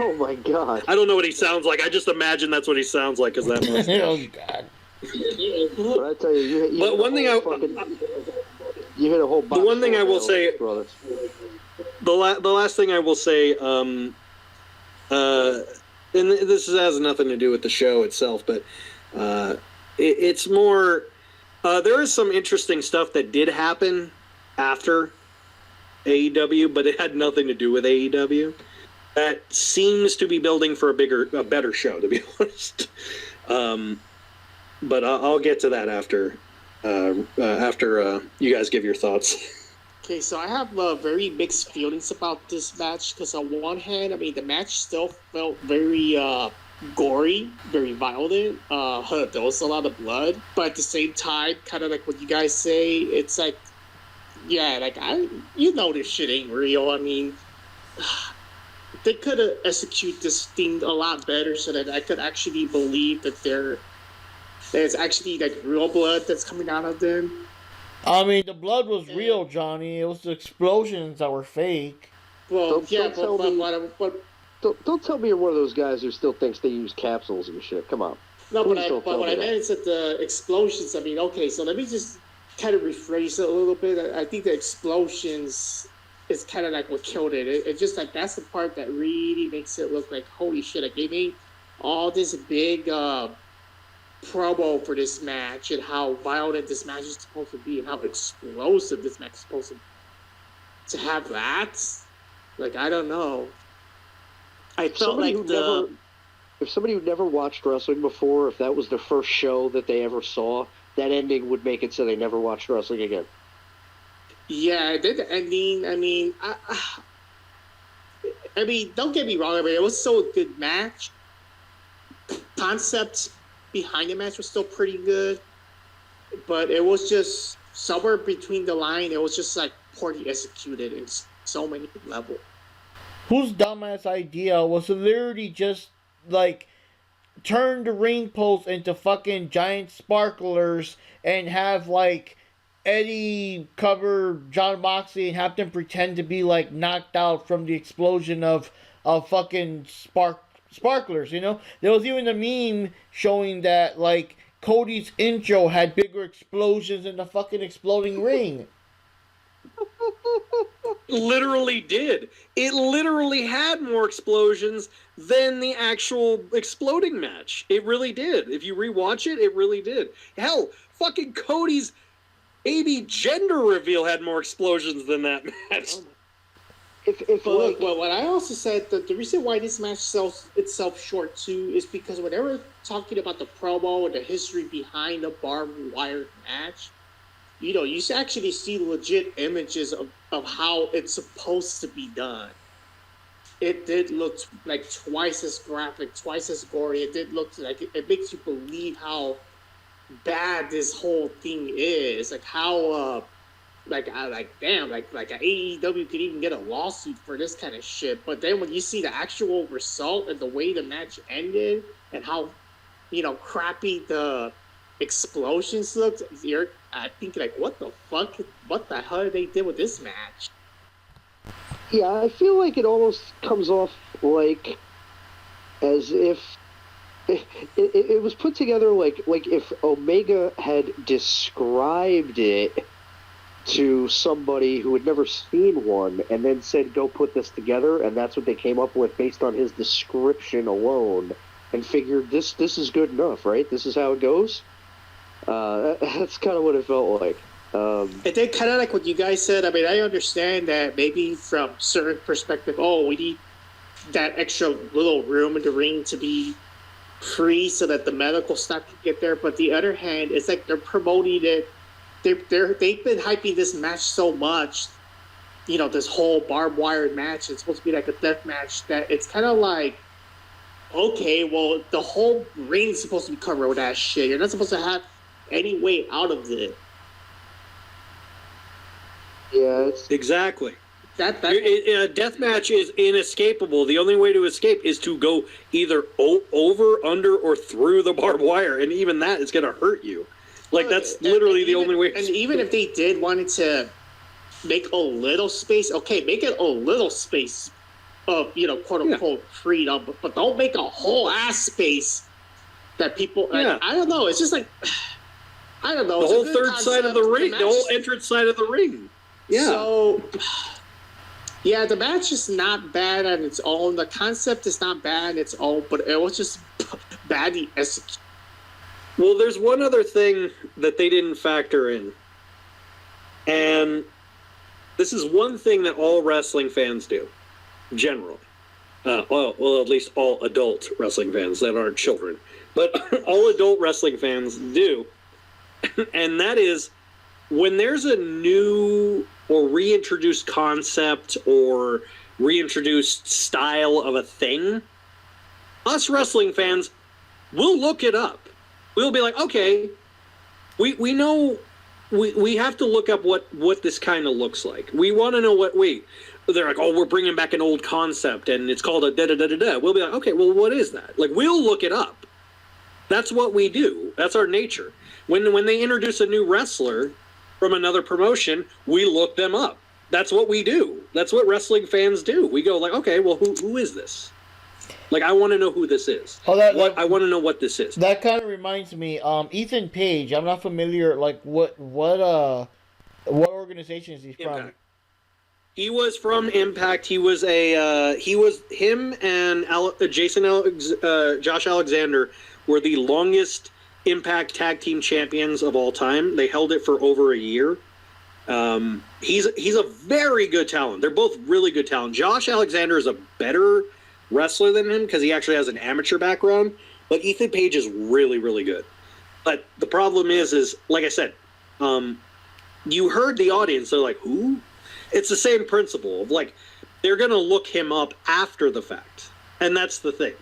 Oh, my God. I don't know what he sounds like. I just imagine that's what he sounds like, because that mustache. Oh, God. But I tell you, but one thing you hit a whole box. The one thing I will say, brothers. The last thing I will say, and this has nothing to do with the show itself, but it's more. There is some interesting stuff that did happen after AEW, but it had nothing to do with AEW. That seems to be building for a better show, to be honest. But I'll get to that after you guys give your thoughts. Okay, so I have very mixed feelings about this match, because on one hand, I mean, the match still felt very gory, very violent. There was a lot of blood, but at the same time, kind of like what you guys say, it's like, yeah, like this shit ain't real. I mean, they could have executed this thing a lot better so that I could actually believe that there's actually like real blood that's coming out of them. I mean, the blood was real, Johnny. It was the explosions that were fake. Well, Don't tell me you're one of those guys who still thinks they use capsules and shit. Come on. No, but what I meant is that the explosions, I mean, okay, so let me just kind of rephrase it a little bit. I think the explosions is kind of like what killed it. It's just like, that's the part that really makes it look like, holy shit, like they made all this big promo for this match and how violent this match is supposed to be and how explosive this match is supposed to have that. Like, I don't know. I felt like if somebody who never watched wrestling before, if that was their first show that they ever saw, that ending would make it so they never watched wrestling again. Yeah, the ending, I mean, don't get me wrong, I mean, it was still a good match. Concept behind the match was still pretty good, but it was just somewhere between the line. It was just like poorly executed in so many levels. Whose dumbass idea was to literally just like turn the ring post into fucking giant sparklers and have like Eddie cover John Moxley and have them pretend to be like knocked out from the explosion of fucking sparklers, you know? There was even a meme showing that like Cody's intro had bigger explosions in the fucking exploding ring. Literally did. It literally had more explosions than the actual exploding match. It really did. If you rewatch it, it really did. Hell, fucking Cody's baby gender reveal had more explosions than that match. But what I also said, that the reason why this match sells itself short too is because whenever talking about the promo and the history behind the barbed wire match, you know, you actually see legit images of how it's supposed to be done. It did look like twice as graphic, twice as gory. It did look like it makes you believe how bad this whole thing is. Like how damn, like an AEW could even get a lawsuit for this kind of shit. But then when you see the actual result and the way the match ended and how, you know, crappy the explosions looked, you're thinking like, what the fuck? What the hell they did with this match? Yeah, I feel like it almost comes off like as if it was put together like if Omega had described it to somebody who had never seen one and then said, go put this together, and that's what they came up with based on his description alone, and figured this is good enough, right? This is how it goes. That's kind of what it felt like. And then kind of like what you guys said, I mean, I understand that maybe from certain perspective, we need that extra little room in the ring to be free so that the medical staff can get there. But the other hand, it's like they're promoting it. They've been hyping this match so much, this whole barbed wire match. It's supposed to be like a death match that it's kind of like, okay, well, the whole ring's supposed to be covered with that shit. You're not supposed to have any way out of it. Yeah, exactly. A death match is inescapable. The only way to escape is to go either over, under, or through the barbed wire, and even that is going to hurt you. Like, that's literally the only way. And even if they did wanted to make a little space, okay, make it a little space of, quote unquote freedom, but don't make a whole ass space that people. I don't know. It's just like, I don't know. The whole third side of the ring, the whole entrance side of the ring. Yeah. So, yeah, the match is not bad on its own. The concept is not bad on its own, but it was just badly executed. Well, there's one other thing that they didn't factor in. And this is one thing that all wrestling fans do, generally. Well, at least all adult wrestling fans that aren't children. But all adult wrestling fans do. And that is, when there's a new or reintroduced concept or reintroduced style of a thing, us wrestling fans will look it up. We'll be like, okay, we know we have to look up what this kind of looks like. We want to know they're like, we're bringing back an old concept and it's called a da-da-da-da-da. We'll be like, okay, well, what is that? Like, we'll look it up. That's what we do. That's our nature. When they introduce a new wrestler from another promotion, we look them up. That's what we do. That's what wrestling fans do. We go like, okay, well, who is this? Like, I want to know who this is. I want to know what this is. That kind of reminds me, Ethan Page. I'm not familiar. Like, what organization is he from? He was from Impact. He was him and Josh Alexander were the longest Impact Tag Team Champions of all time. They held it for over a year. He's a very good talent. They're both really good talent. Josh Alexander is a better wrestler than him because he actually has an amateur background, but Ethan Page is really, really good. But the problem is like I said, you heard the audience. They're like, who? It's the same principle of like, they're going to look him up after the fact. And that's the thing.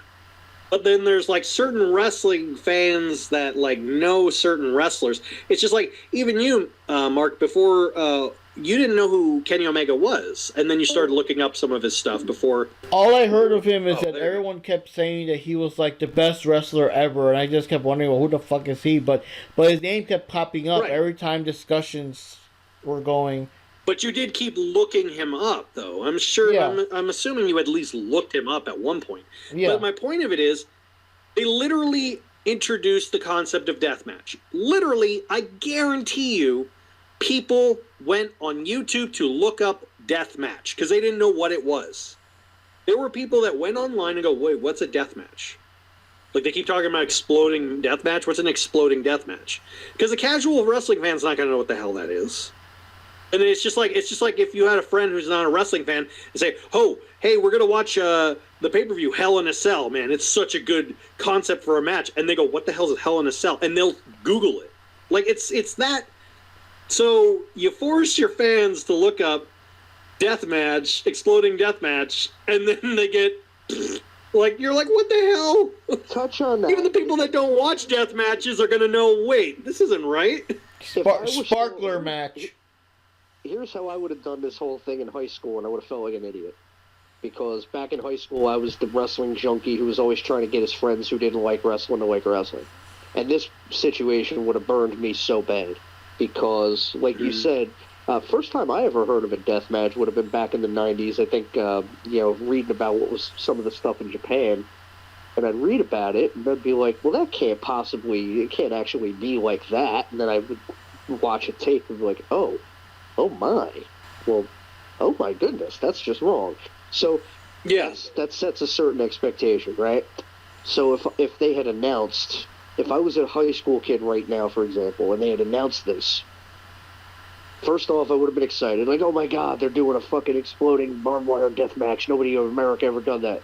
But then there's like certain wrestling fans that like know certain wrestlers. It's just like, even you, Mark, before you didn't know who Kenny Omega was, and then you started looking up some of his stuff before. All I heard of him is that everyone kept saying that he was like the best wrestler ever, and I just kept wondering, well, who the fuck is he? But his name kept popping up every time discussions were going. But you did keep looking him up, though. I'm sure. Yeah. I'm assuming you at least looked him up at one point. Yeah. But my point of it is, they literally introduced the concept of deathmatch. Literally, I guarantee you, people went on YouTube to look up deathmatch because they didn't know what it was. There were people that went online and go, wait, what's a deathmatch? Like, they keep talking about exploding deathmatch. What's an exploding deathmatch? Because the casual wrestling fan's not going to know what the hell that is. And then it's just like if you had a friend who's not a wrestling fan and say, oh, hey, we're going to watch the pay-per-view Hell in a Cell. Man, it's such a good concept for a match. And they go, what the hell is Hell in a Cell? And they'll Google it. Like, it's that. So you force your fans to look up deathmatch, exploding deathmatch, and then they get like, you're like, what the hell? Touch on that. Even the people that don't watch death matches are going to know, wait, this isn't right. Sparkler match. Here's how I would have done this whole thing in high school, and I would have felt like an idiot. Because back in high school, I was the wrestling junkie who was always trying to get his friends who didn't like wrestling to like wrestling. And this situation would have burned me so bad. Because, like you said, first time I ever heard of a death match would have been back in the 90s. I think, reading about what was some of the stuff in Japan. And I'd read about it, and I'd be like, well, it can't actually be like that. And then I would watch a tape and be like, oh my. Well, oh my goodness, that's just wrong. So, yes, that sets a certain expectation, right? So if they had announced, if I was a high school kid right now, for example, and they had announced this, First off, I would have been excited. Like, oh my God, they're doing a fucking exploding barbed wire death match. Nobody in America ever done that.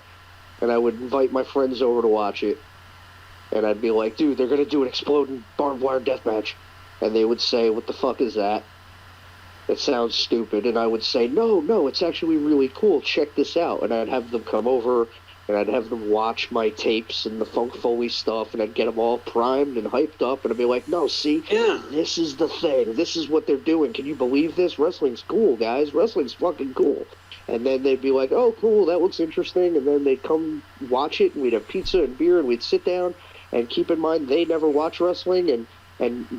And I would invite my friends over to watch it. And I'd be like, dude, they're going to do an exploding barbed wire death match. And they would say, what the fuck is that? It sounds stupid. And I would say, no, it's actually really cool. Check this out. And I'd have them come over, and I'd have them watch my tapes and the Funk Foley stuff, and I'd get them all primed and hyped up, and I'd be like, no, see, this is the thing. This is what they're doing. Can you believe this? Wrestling's cool, guys. Wrestling's fucking cool. And then they'd be like, oh, cool, that looks interesting. And then they'd come watch it, and we'd have pizza and beer, and we'd sit down. And keep in mind, they never watch wrestling, and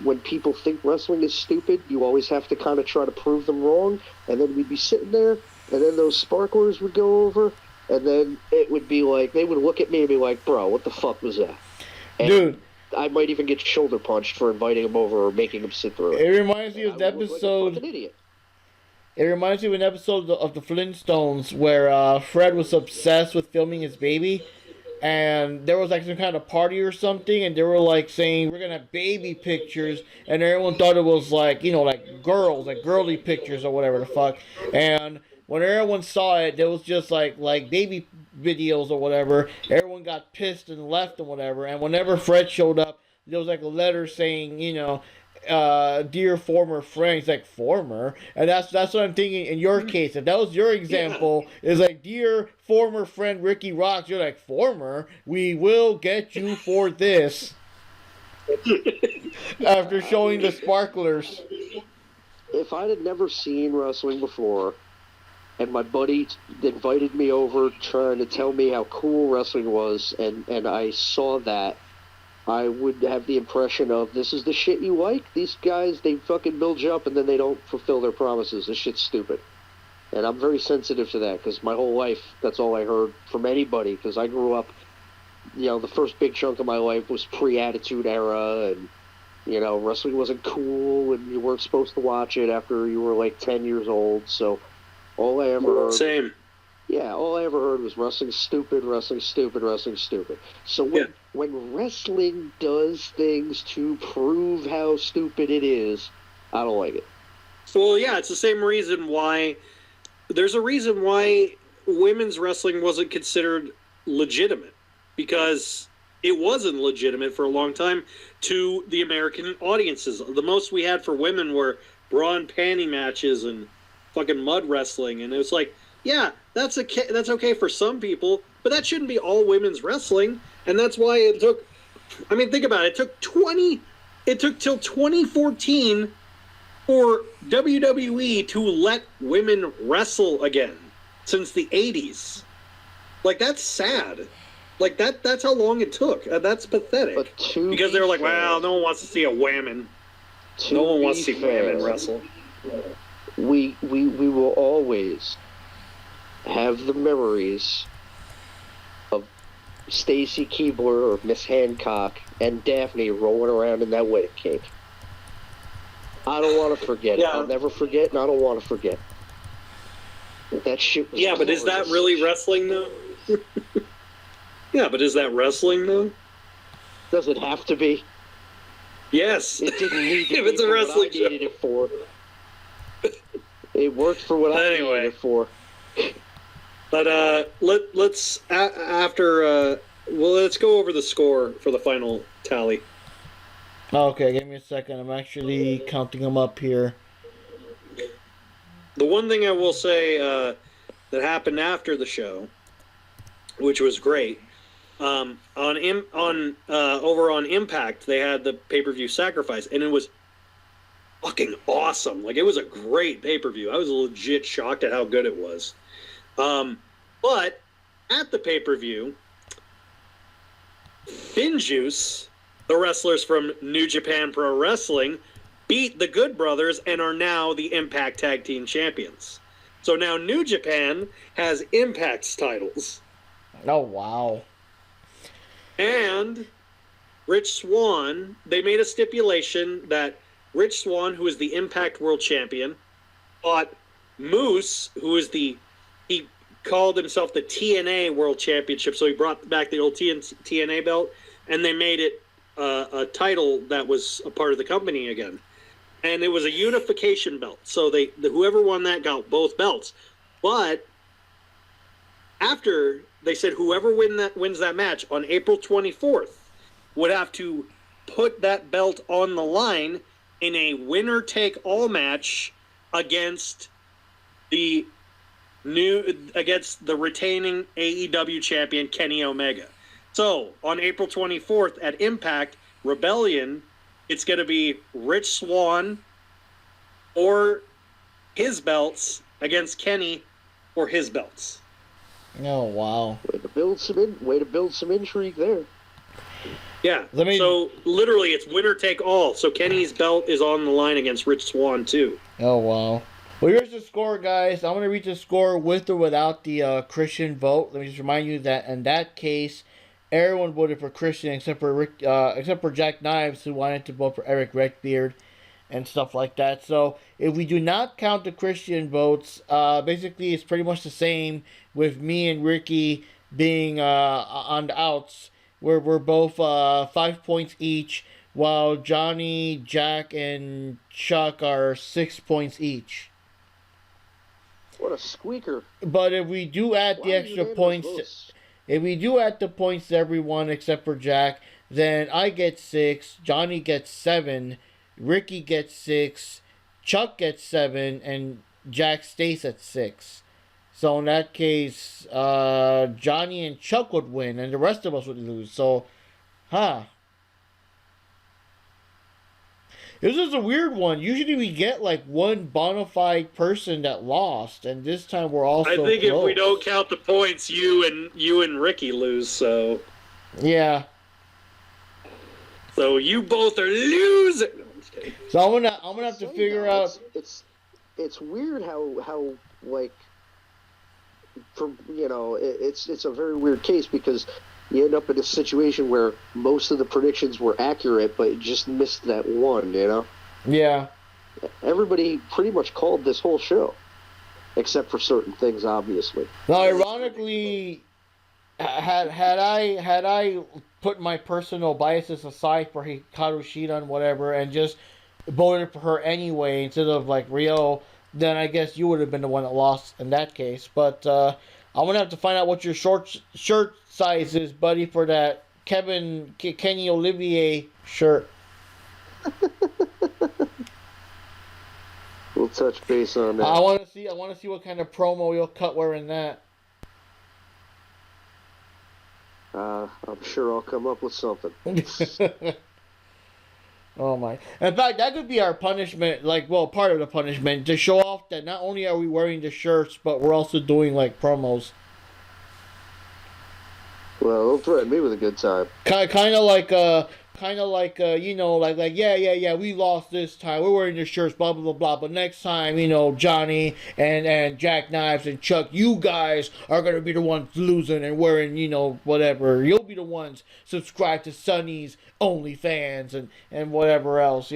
when people think wrestling is stupid, you always have to kind of try to prove them wrong. And then we'd be sitting there, and then those sparklers would go over, and then it would be like, they would look at me and be like, bro, what the fuck was that? And dude, I might even get shoulder punched for inviting them over or making them sit through it. It reminds me of the episode... Like an idiot. It reminds me of an episode of the Flintstones where Fred was obsessed with filming his baby. And there was like some kind of party or something, and they were like saying, we're gonna have baby pictures, and everyone thought it was like, you know, like girls, like girly pictures or whatever the fuck. And when everyone saw it, there was just like baby videos or whatever. Everyone got pissed and left and whatever. And whenever Fred showed up, there was like a letter saying, you know, dear former friend. He's like, former? And that's what I'm thinking in your case. If that was your example, is like, dear former friend Ricky Rocks, you're like, former? We will get you for this. After showing the sparklers. If I'd have never seen wrestling before, and my buddy invited me over trying to tell me how cool wrestling was, and I saw that, I would have the impression of, this is the shit you like? These guys, they fucking build you up and then they don't fulfill their promises. This shit's stupid. And I'm very sensitive to that, because my whole life, that's all I heard from anybody, because I grew up, you know, the first big chunk of my life was pre-Attitude Era, and, you know, wrestling wasn't cool, and you weren't supposed to watch it after you were like 10 years old, so all I ever heard... Same. Yeah, all I ever heard was wrestling's stupid, wrestling's stupid, wrestling's stupid. So when wrestling does things to prove how stupid it is, I don't like it. Well, yeah, it's the same reason why... There's a reason why women's wrestling wasn't considered legitimate. Because it wasn't legitimate for a long time to the American audiences. The most we had for women were bra and panty matches and fucking mud wrestling. And it was like... Yeah, that's okay for some people, but that shouldn't be all women's wrestling, and that's why it took... I mean, think about it. It took till 2014 for WWE to let women wrestle again, since the 80s. Like, that's sad. Like, that's how long it took. That's pathetic. Because they were like, well, no one wants to see a woman. No one wants to see women wrestle. We will always... have the memories of Stacy Keibler or Miss Hancock and Daphne rolling around in that wedding cake. I don't want to forget it. I'll never forget, and I don't want to forget. That shit was but is that really wrestling, though? Yeah, but is that wrestling, though? Does it have to be? Yes. It didn't need to if be it's a wrestling what I needed it for. It worked for what I needed it for. But let's go over the score for the final tally. Okay, give me a second. I'm actually counting them up here. The one thing I will say that happened after the show, which was great, over on Impact, they had the pay-per-view Sacrifice, and it was fucking awesome. Like, it was a great pay-per-view. I was legit shocked at how good it was. But at the pay-per-view, Finjuice, the wrestlers from New Japan Pro Wrestling, beat the Good Brothers and are now the Impact Tag Team Champions. So now New Japan has Impact's titles. Oh, wow. And Rich Swann, they made a stipulation that Rich Swann, who is the Impact World Champion, fought Moose, who is he called himself the TNA World Championship, so he brought back the old TNA belt, and they made it a title that was a part of the company again. and it was a unification belt. So whoever won that got both belts. But after they said whoever wins that match on April 24th would have to put that belt on the line in a winner-take-all match against the retaining AEW champion Kenny Omega. So on April 24th at Impact Rebellion, it's going to be Rich Swann or his belts against Kenny for his belts. Oh wow! Way to build some intrigue there. Yeah. So literally, it's winner take all. So Kenny's belt is on the line against Rich Swann too. Oh wow! Well, here's the score, guys. I'm gonna read the score with or without the Christian vote. Let me just remind you that in that case, everyone voted for Christian except for Jack Knives, who wanted to vote for Eric Redbeard and stuff like that. So if we do not count the Christian votes, basically it's pretty much the same with me and Ricky being on the outs. We're both 5 points each, while Johnny, Jack, and Chuck are 6 points each. What a squeaker! But if we do add the extra points, if we do add the points to everyone except for Jack, then I get 6, Johnny gets 7, Ricky gets 6, Chuck gets 7, and Jack stays at 6. So in that case, Johnny and Chuck would win, and the rest of us would lose. So, This is a weird one. Usually we get like one bona fide person that lost, and this time we're all so close. I think if we don't count the points, you and Ricky lose. So yeah. So you both are losing. No, I'm just kidding. So I'm gonna have to figure out. It's weird how like, it's a very weird case because you end up in a situation where most of the predictions were accurate, but you just missed that one, Yeah. Everybody pretty much called this whole show, except for certain things, obviously. Now, ironically, had I put my personal biases aside for Hikaru Shida and whatever, and just voted for her anyway instead of like Rio, then I guess you would have been the one that lost in that case. But I'm gonna have to find out what your shirt size is, buddy, for that Kenny Olivier shirt. We'll touch base on that. I want to see what kind of promo you'll cut wearing that. I'm sure I'll come up with something. Oh my! In fact, that could be our punishment. Part of the punishment to show off that not only are we wearing the shirts, but we're also doing like promos. Well, don't threaten me with a good time. Kind of like yeah, we lost this time. We're wearing the shirts, blah blah blah blah. But next time, Johnny and Jack Knives and Chuck, you guys are gonna be the ones losing and wearing, whatever. You'll be the ones subscribe to Sonny's OnlyFans and whatever else,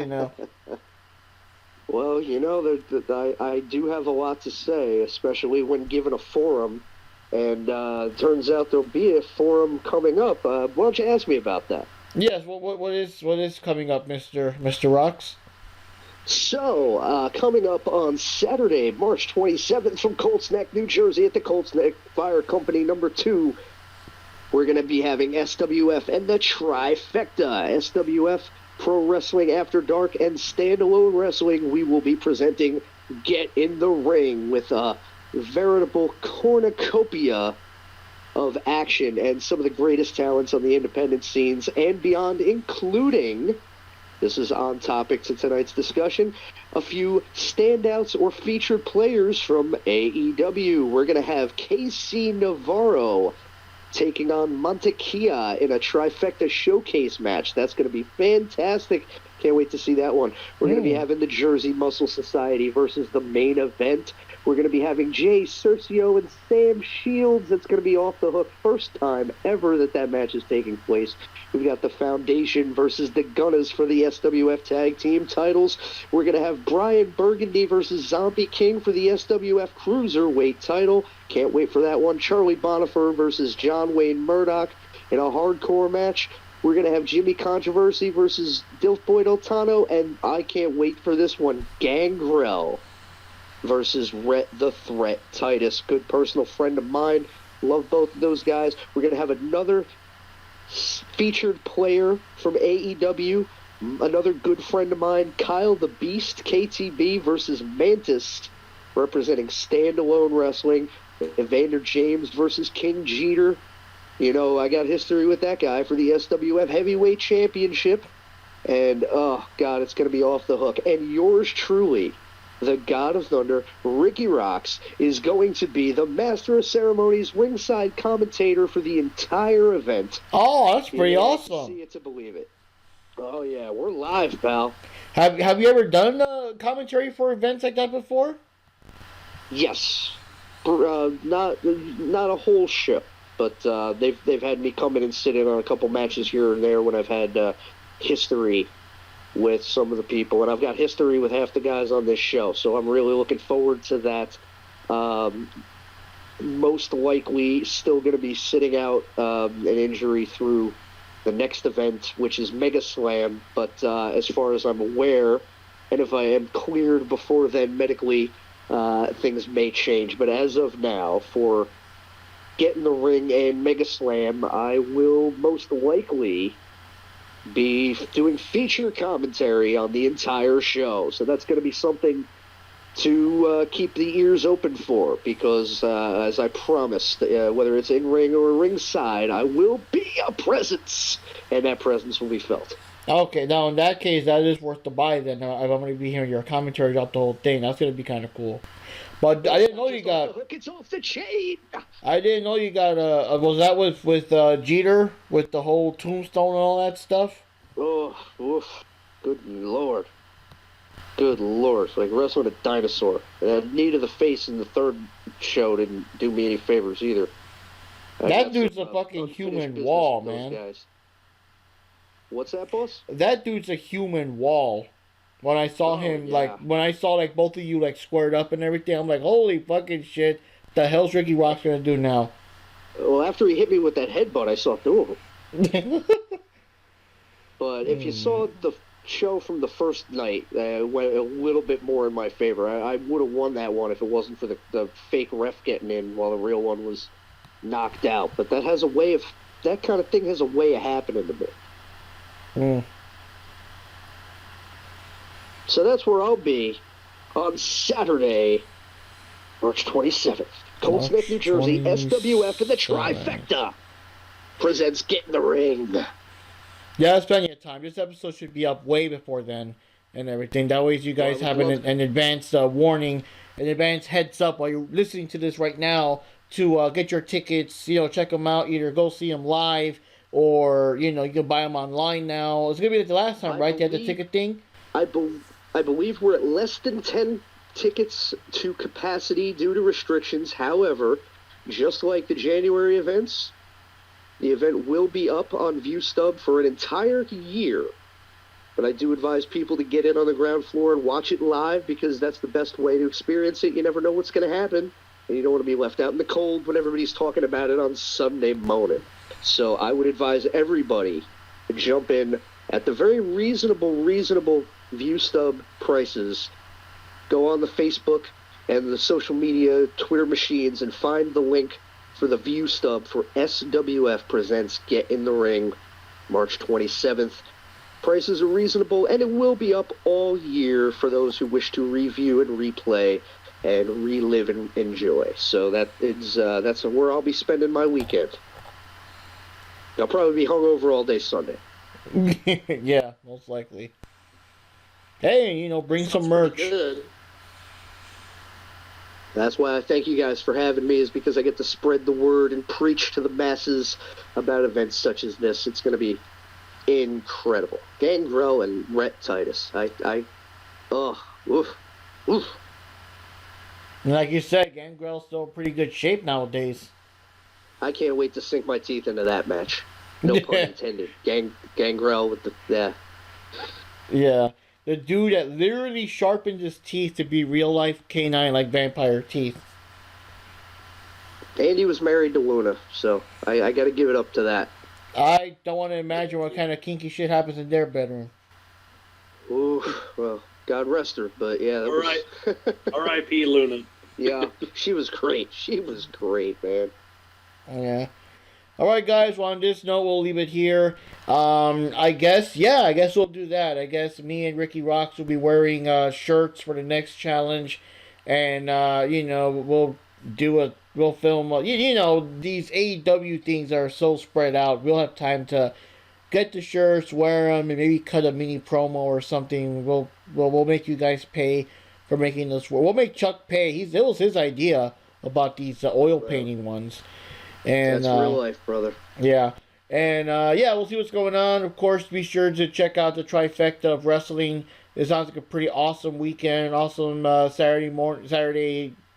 Well, I do have a lot to say, especially when given a forum. And turns out there'll be a forum coming up. Why don't you ask me about that? Yes. What is coming up, Mr. Rocks? So coming up on Saturday, March 27th, from Colts Neck, New Jersey, at the Colts Neck Fire Company number 2, we're going to be having SWF and the Trifecta. SWF, Pro Wrestling After Dark, and Standalone Wrestling. We will be presenting Get in the Ring with veritable cornucopia of action and some of the greatest talents on the independent scenes and beyond, including, this is on topic to tonight's discussion, a few standouts or featured players from AEW. We're going to have KC Navarro taking on Montekia in a Trifecta showcase match. That's going to be fantastic. Can't wait to see that one. We're going to be having the Jersey Muscle Society versus the Main Event. We're going to be having Jay Cercio and Sam Shields. It's going to be off the hook. First time ever that match is taking place. We've got the Foundation versus the Gunners for the SWF Tag Team titles. We're going to have Brian Burgundy versus Zombie King for the SWF Cruiserweight title. Can't wait for that one. Charlie Bonifer versus John Wayne Murdoch in a hardcore match. We're going to have Jimmy Controversy versus Dilf Boy Doltano, and I can't wait for this one, Gangrel versus Rhett the Threat Titus. Good personal friend of mine. Love both of those guys. We're going to have another featured player from AEW, another good friend of mine, Kyle the Beast, KTB versus Mantis, representing Standalone Wrestling. Evander James versus King Jeter. You know, I got history with that guy for the SWF Heavyweight Championship. And, oh, God, it's going to be off the hook. And yours truly, the God of Thunder, Ricky Rocks, is going to be the Master of Ceremonies ringside commentator for the entire event. Oh, that's pretty awesome. See it to believe it. Oh, yeah, we're live, pal. Have you ever done commentary for events like that before? Yes. Not a whole show. But they've had me come in and sit in on a couple matches here and there when I've had history with some of the people. And I've got history with half the guys on this show, so I'm really looking forward to that. Most likely still going to be sitting out an injury through the next event, which is Mega Slam. But as far as I'm aware, and if I am cleared before then medically, things may change. But as of now, for Get in the Ring and Mega Slam, I will most likely be doing feature commentary on the entire show. So that's going to be something to keep the ears open for, because as I promised, whether it's in ring or ringside, I will be a presence, and that presence will be felt. Okay, now in that case, that is worth the buy then. If I'm going to be hearing your commentary about the whole thing, that's going to be kind of cool. But I didn't know you got. It's off the chain. I didn't know you got. Was that with Jeter with the whole tombstone and all that stuff? Oh, oof. Good lord. Good lord. It's like wrestling a dinosaur. And knee to the face in the third show didn't do me any favors either. That dude's a fucking human wall, man. Guys. What's that, boss? That dude's a human wall. When I saw him, yeah. When I saw both of you squared up and everything, I'm like, holy fucking shit! The hell's Ricky Rock's gonna do now? Well, after he hit me with that headbutt, I saw two of them. But if you saw the show from the first night, went a little bit more in my favor. I would have won that one if it wasn't for the fake ref getting in while the real one was knocked out. But that kind of thing has a way of happening to me. Mm. So that's where I'll be on Saturday, March 27th. Colts Neck, New Jersey, 27th. SWF and the Trifecta presents Get in the Ring. Yeah, that's plenty of time. This episode should be up way before then and everything. That way you guys have an advanced warning, an advanced heads up while you're listening to this right now to get your tickets, check them out. Either go see them live or, you can buy them online now. It's going to be like the last time, right? They had the ticket thing? I believe we're at less than 10 tickets to capacity due to restrictions. However, just like the January events, the event will be up on ViewStub for an entire year. But I do advise people to get in on the ground floor and watch it live, because that's the best way to experience it. You never know what's going to happen, and you don't want to be left out in the cold when everybody's talking about it on Sunday morning. So I would advise everybody to jump in at the very reasonable ViewStub prices. Go on the Facebook and the social media Twitter machines and find the link for the ViewStub for SWF Presents Get in the Ring, March 27th. Prices are reasonable, and it will be up all year for those who wish to review and replay and relive and enjoy. So that's where I'll be spending my weekend. I'll probably be hungover all day Sunday. Yeah, most likely. Hey, bring some merch. Good. That's why I thank you guys for having me, is because I get to spread the word and preach to the masses about events such as this. It's going to be incredible. Gangrel and Rhett Titus. Oof. And like you said, Gangrel's still in pretty good shape nowadays. I can't wait to sink my teeth into that match. No pun intended. Gangrel with the... Yeah. The dude that literally sharpened his teeth to be real-life canine, vampire teeth. And he was married to Luna, so I got to give it up to that. I don't want to imagine what kind of kinky shit happens in their bedroom. Ooh, well, God rest her, but yeah. All right. R.I.P. Luna. Yeah, she was great. She was great, man. Yeah. All right, guys. Well, on this note, we'll leave it here. I guess we'll do that. I guess me and Ricky Rocks will be wearing shirts for the next challenge, and we'll film. These AEW things are so spread out. We'll have time to get the shirts, wear them, and maybe cut a mini promo or something. We'll make you guys pay for making this. We'll make Chuck pay. It was his idea about these oil painting ones. And that's real life, brother. Yeah. And we'll see what's going on. Of course, be sure to check out the trifecta of wrestling. It sounds like a pretty awesome weekend. Awesome Saturday,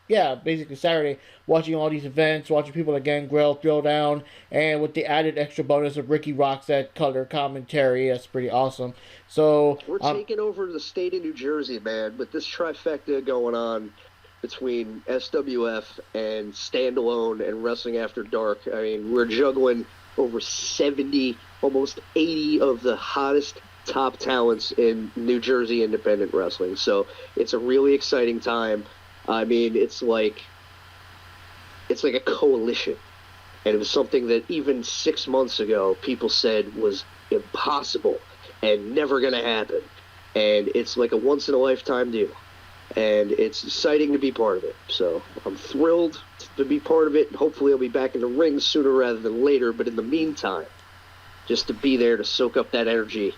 basically Saturday, watching all these events, watching people at Gangrel throw down, and with the added extra bonus of Ricky Rocks at color commentary. That's pretty awesome. So we're taking over the state of New Jersey, man, with this trifecta going on between SWF and Standalone and Wrestling After Dark. I mean, we're juggling over 70, almost 80 of the hottest top talents in New Jersey independent wrestling. So it's a really exciting time. I mean, it's like a coalition. And it was something that even 6 months ago people said was impossible and never going to happen. And it's like a once-in-a-lifetime deal. And it's exciting to be part of it. So I'm thrilled to be part of it. Hopefully I'll be back in the ring sooner rather than later. But in the meantime, just to be there to soak up that energy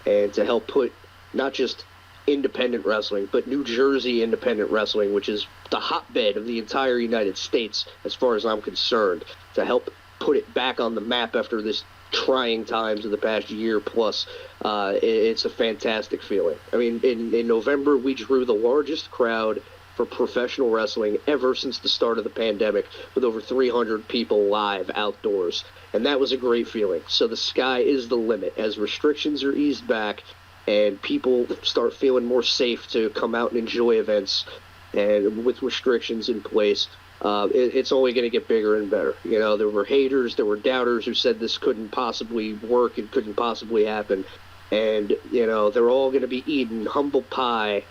and to help put not just independent wrestling, but New Jersey independent wrestling, which is the hotbed of the entire United States as far as I'm concerned, to help put it back on the map after this trying times of the past year plus. It's a fantastic feeling. I mean, in November, we drew the largest crowd for professional wrestling ever since the start of the pandemic, with over 300 people live outdoors. And that was a great feeling. So the sky is the limit. As restrictions are eased back and people start feeling more safe to come out and enjoy events, and with restrictions in place, it's only going to get bigger and better. You know, there were haters, there were doubters who said this couldn't possibly work and couldn't possibly happen. And, you know, they're all going to be eating humble pie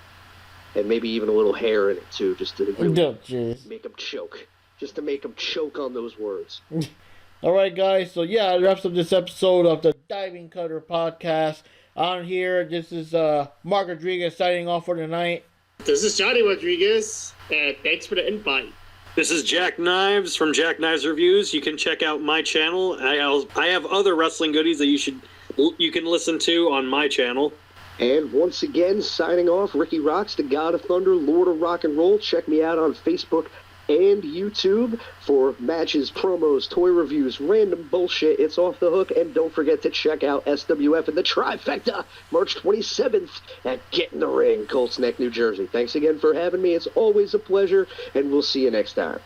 and maybe even a little hair in it, too, just to really make them choke. Just to make them choke on those words. All right, guys. So, that wraps up this episode of the Diving Cutter Podcast. On here, this is Mark Rodriguez signing off for tonight. This is Johnny Rodriguez, and thanks for the invite. This is Jack Knives from Jack Knives Reviews. You can check out my channel. I have other wrestling goodies that you can listen to on my channel. And once again, signing off, Ricky Rocks, the God of Thunder, Lord of Rock and Roll. Check me out on Facebook and YouTube for matches, promos, toy reviews, random bullshit. It's off the hook. And don't forget to check out SWF and the Trifecta, March 27th at Get in the Ring, Colts Neck, New Jersey. Thanks again for having me. It's always a pleasure, and we'll see you next time.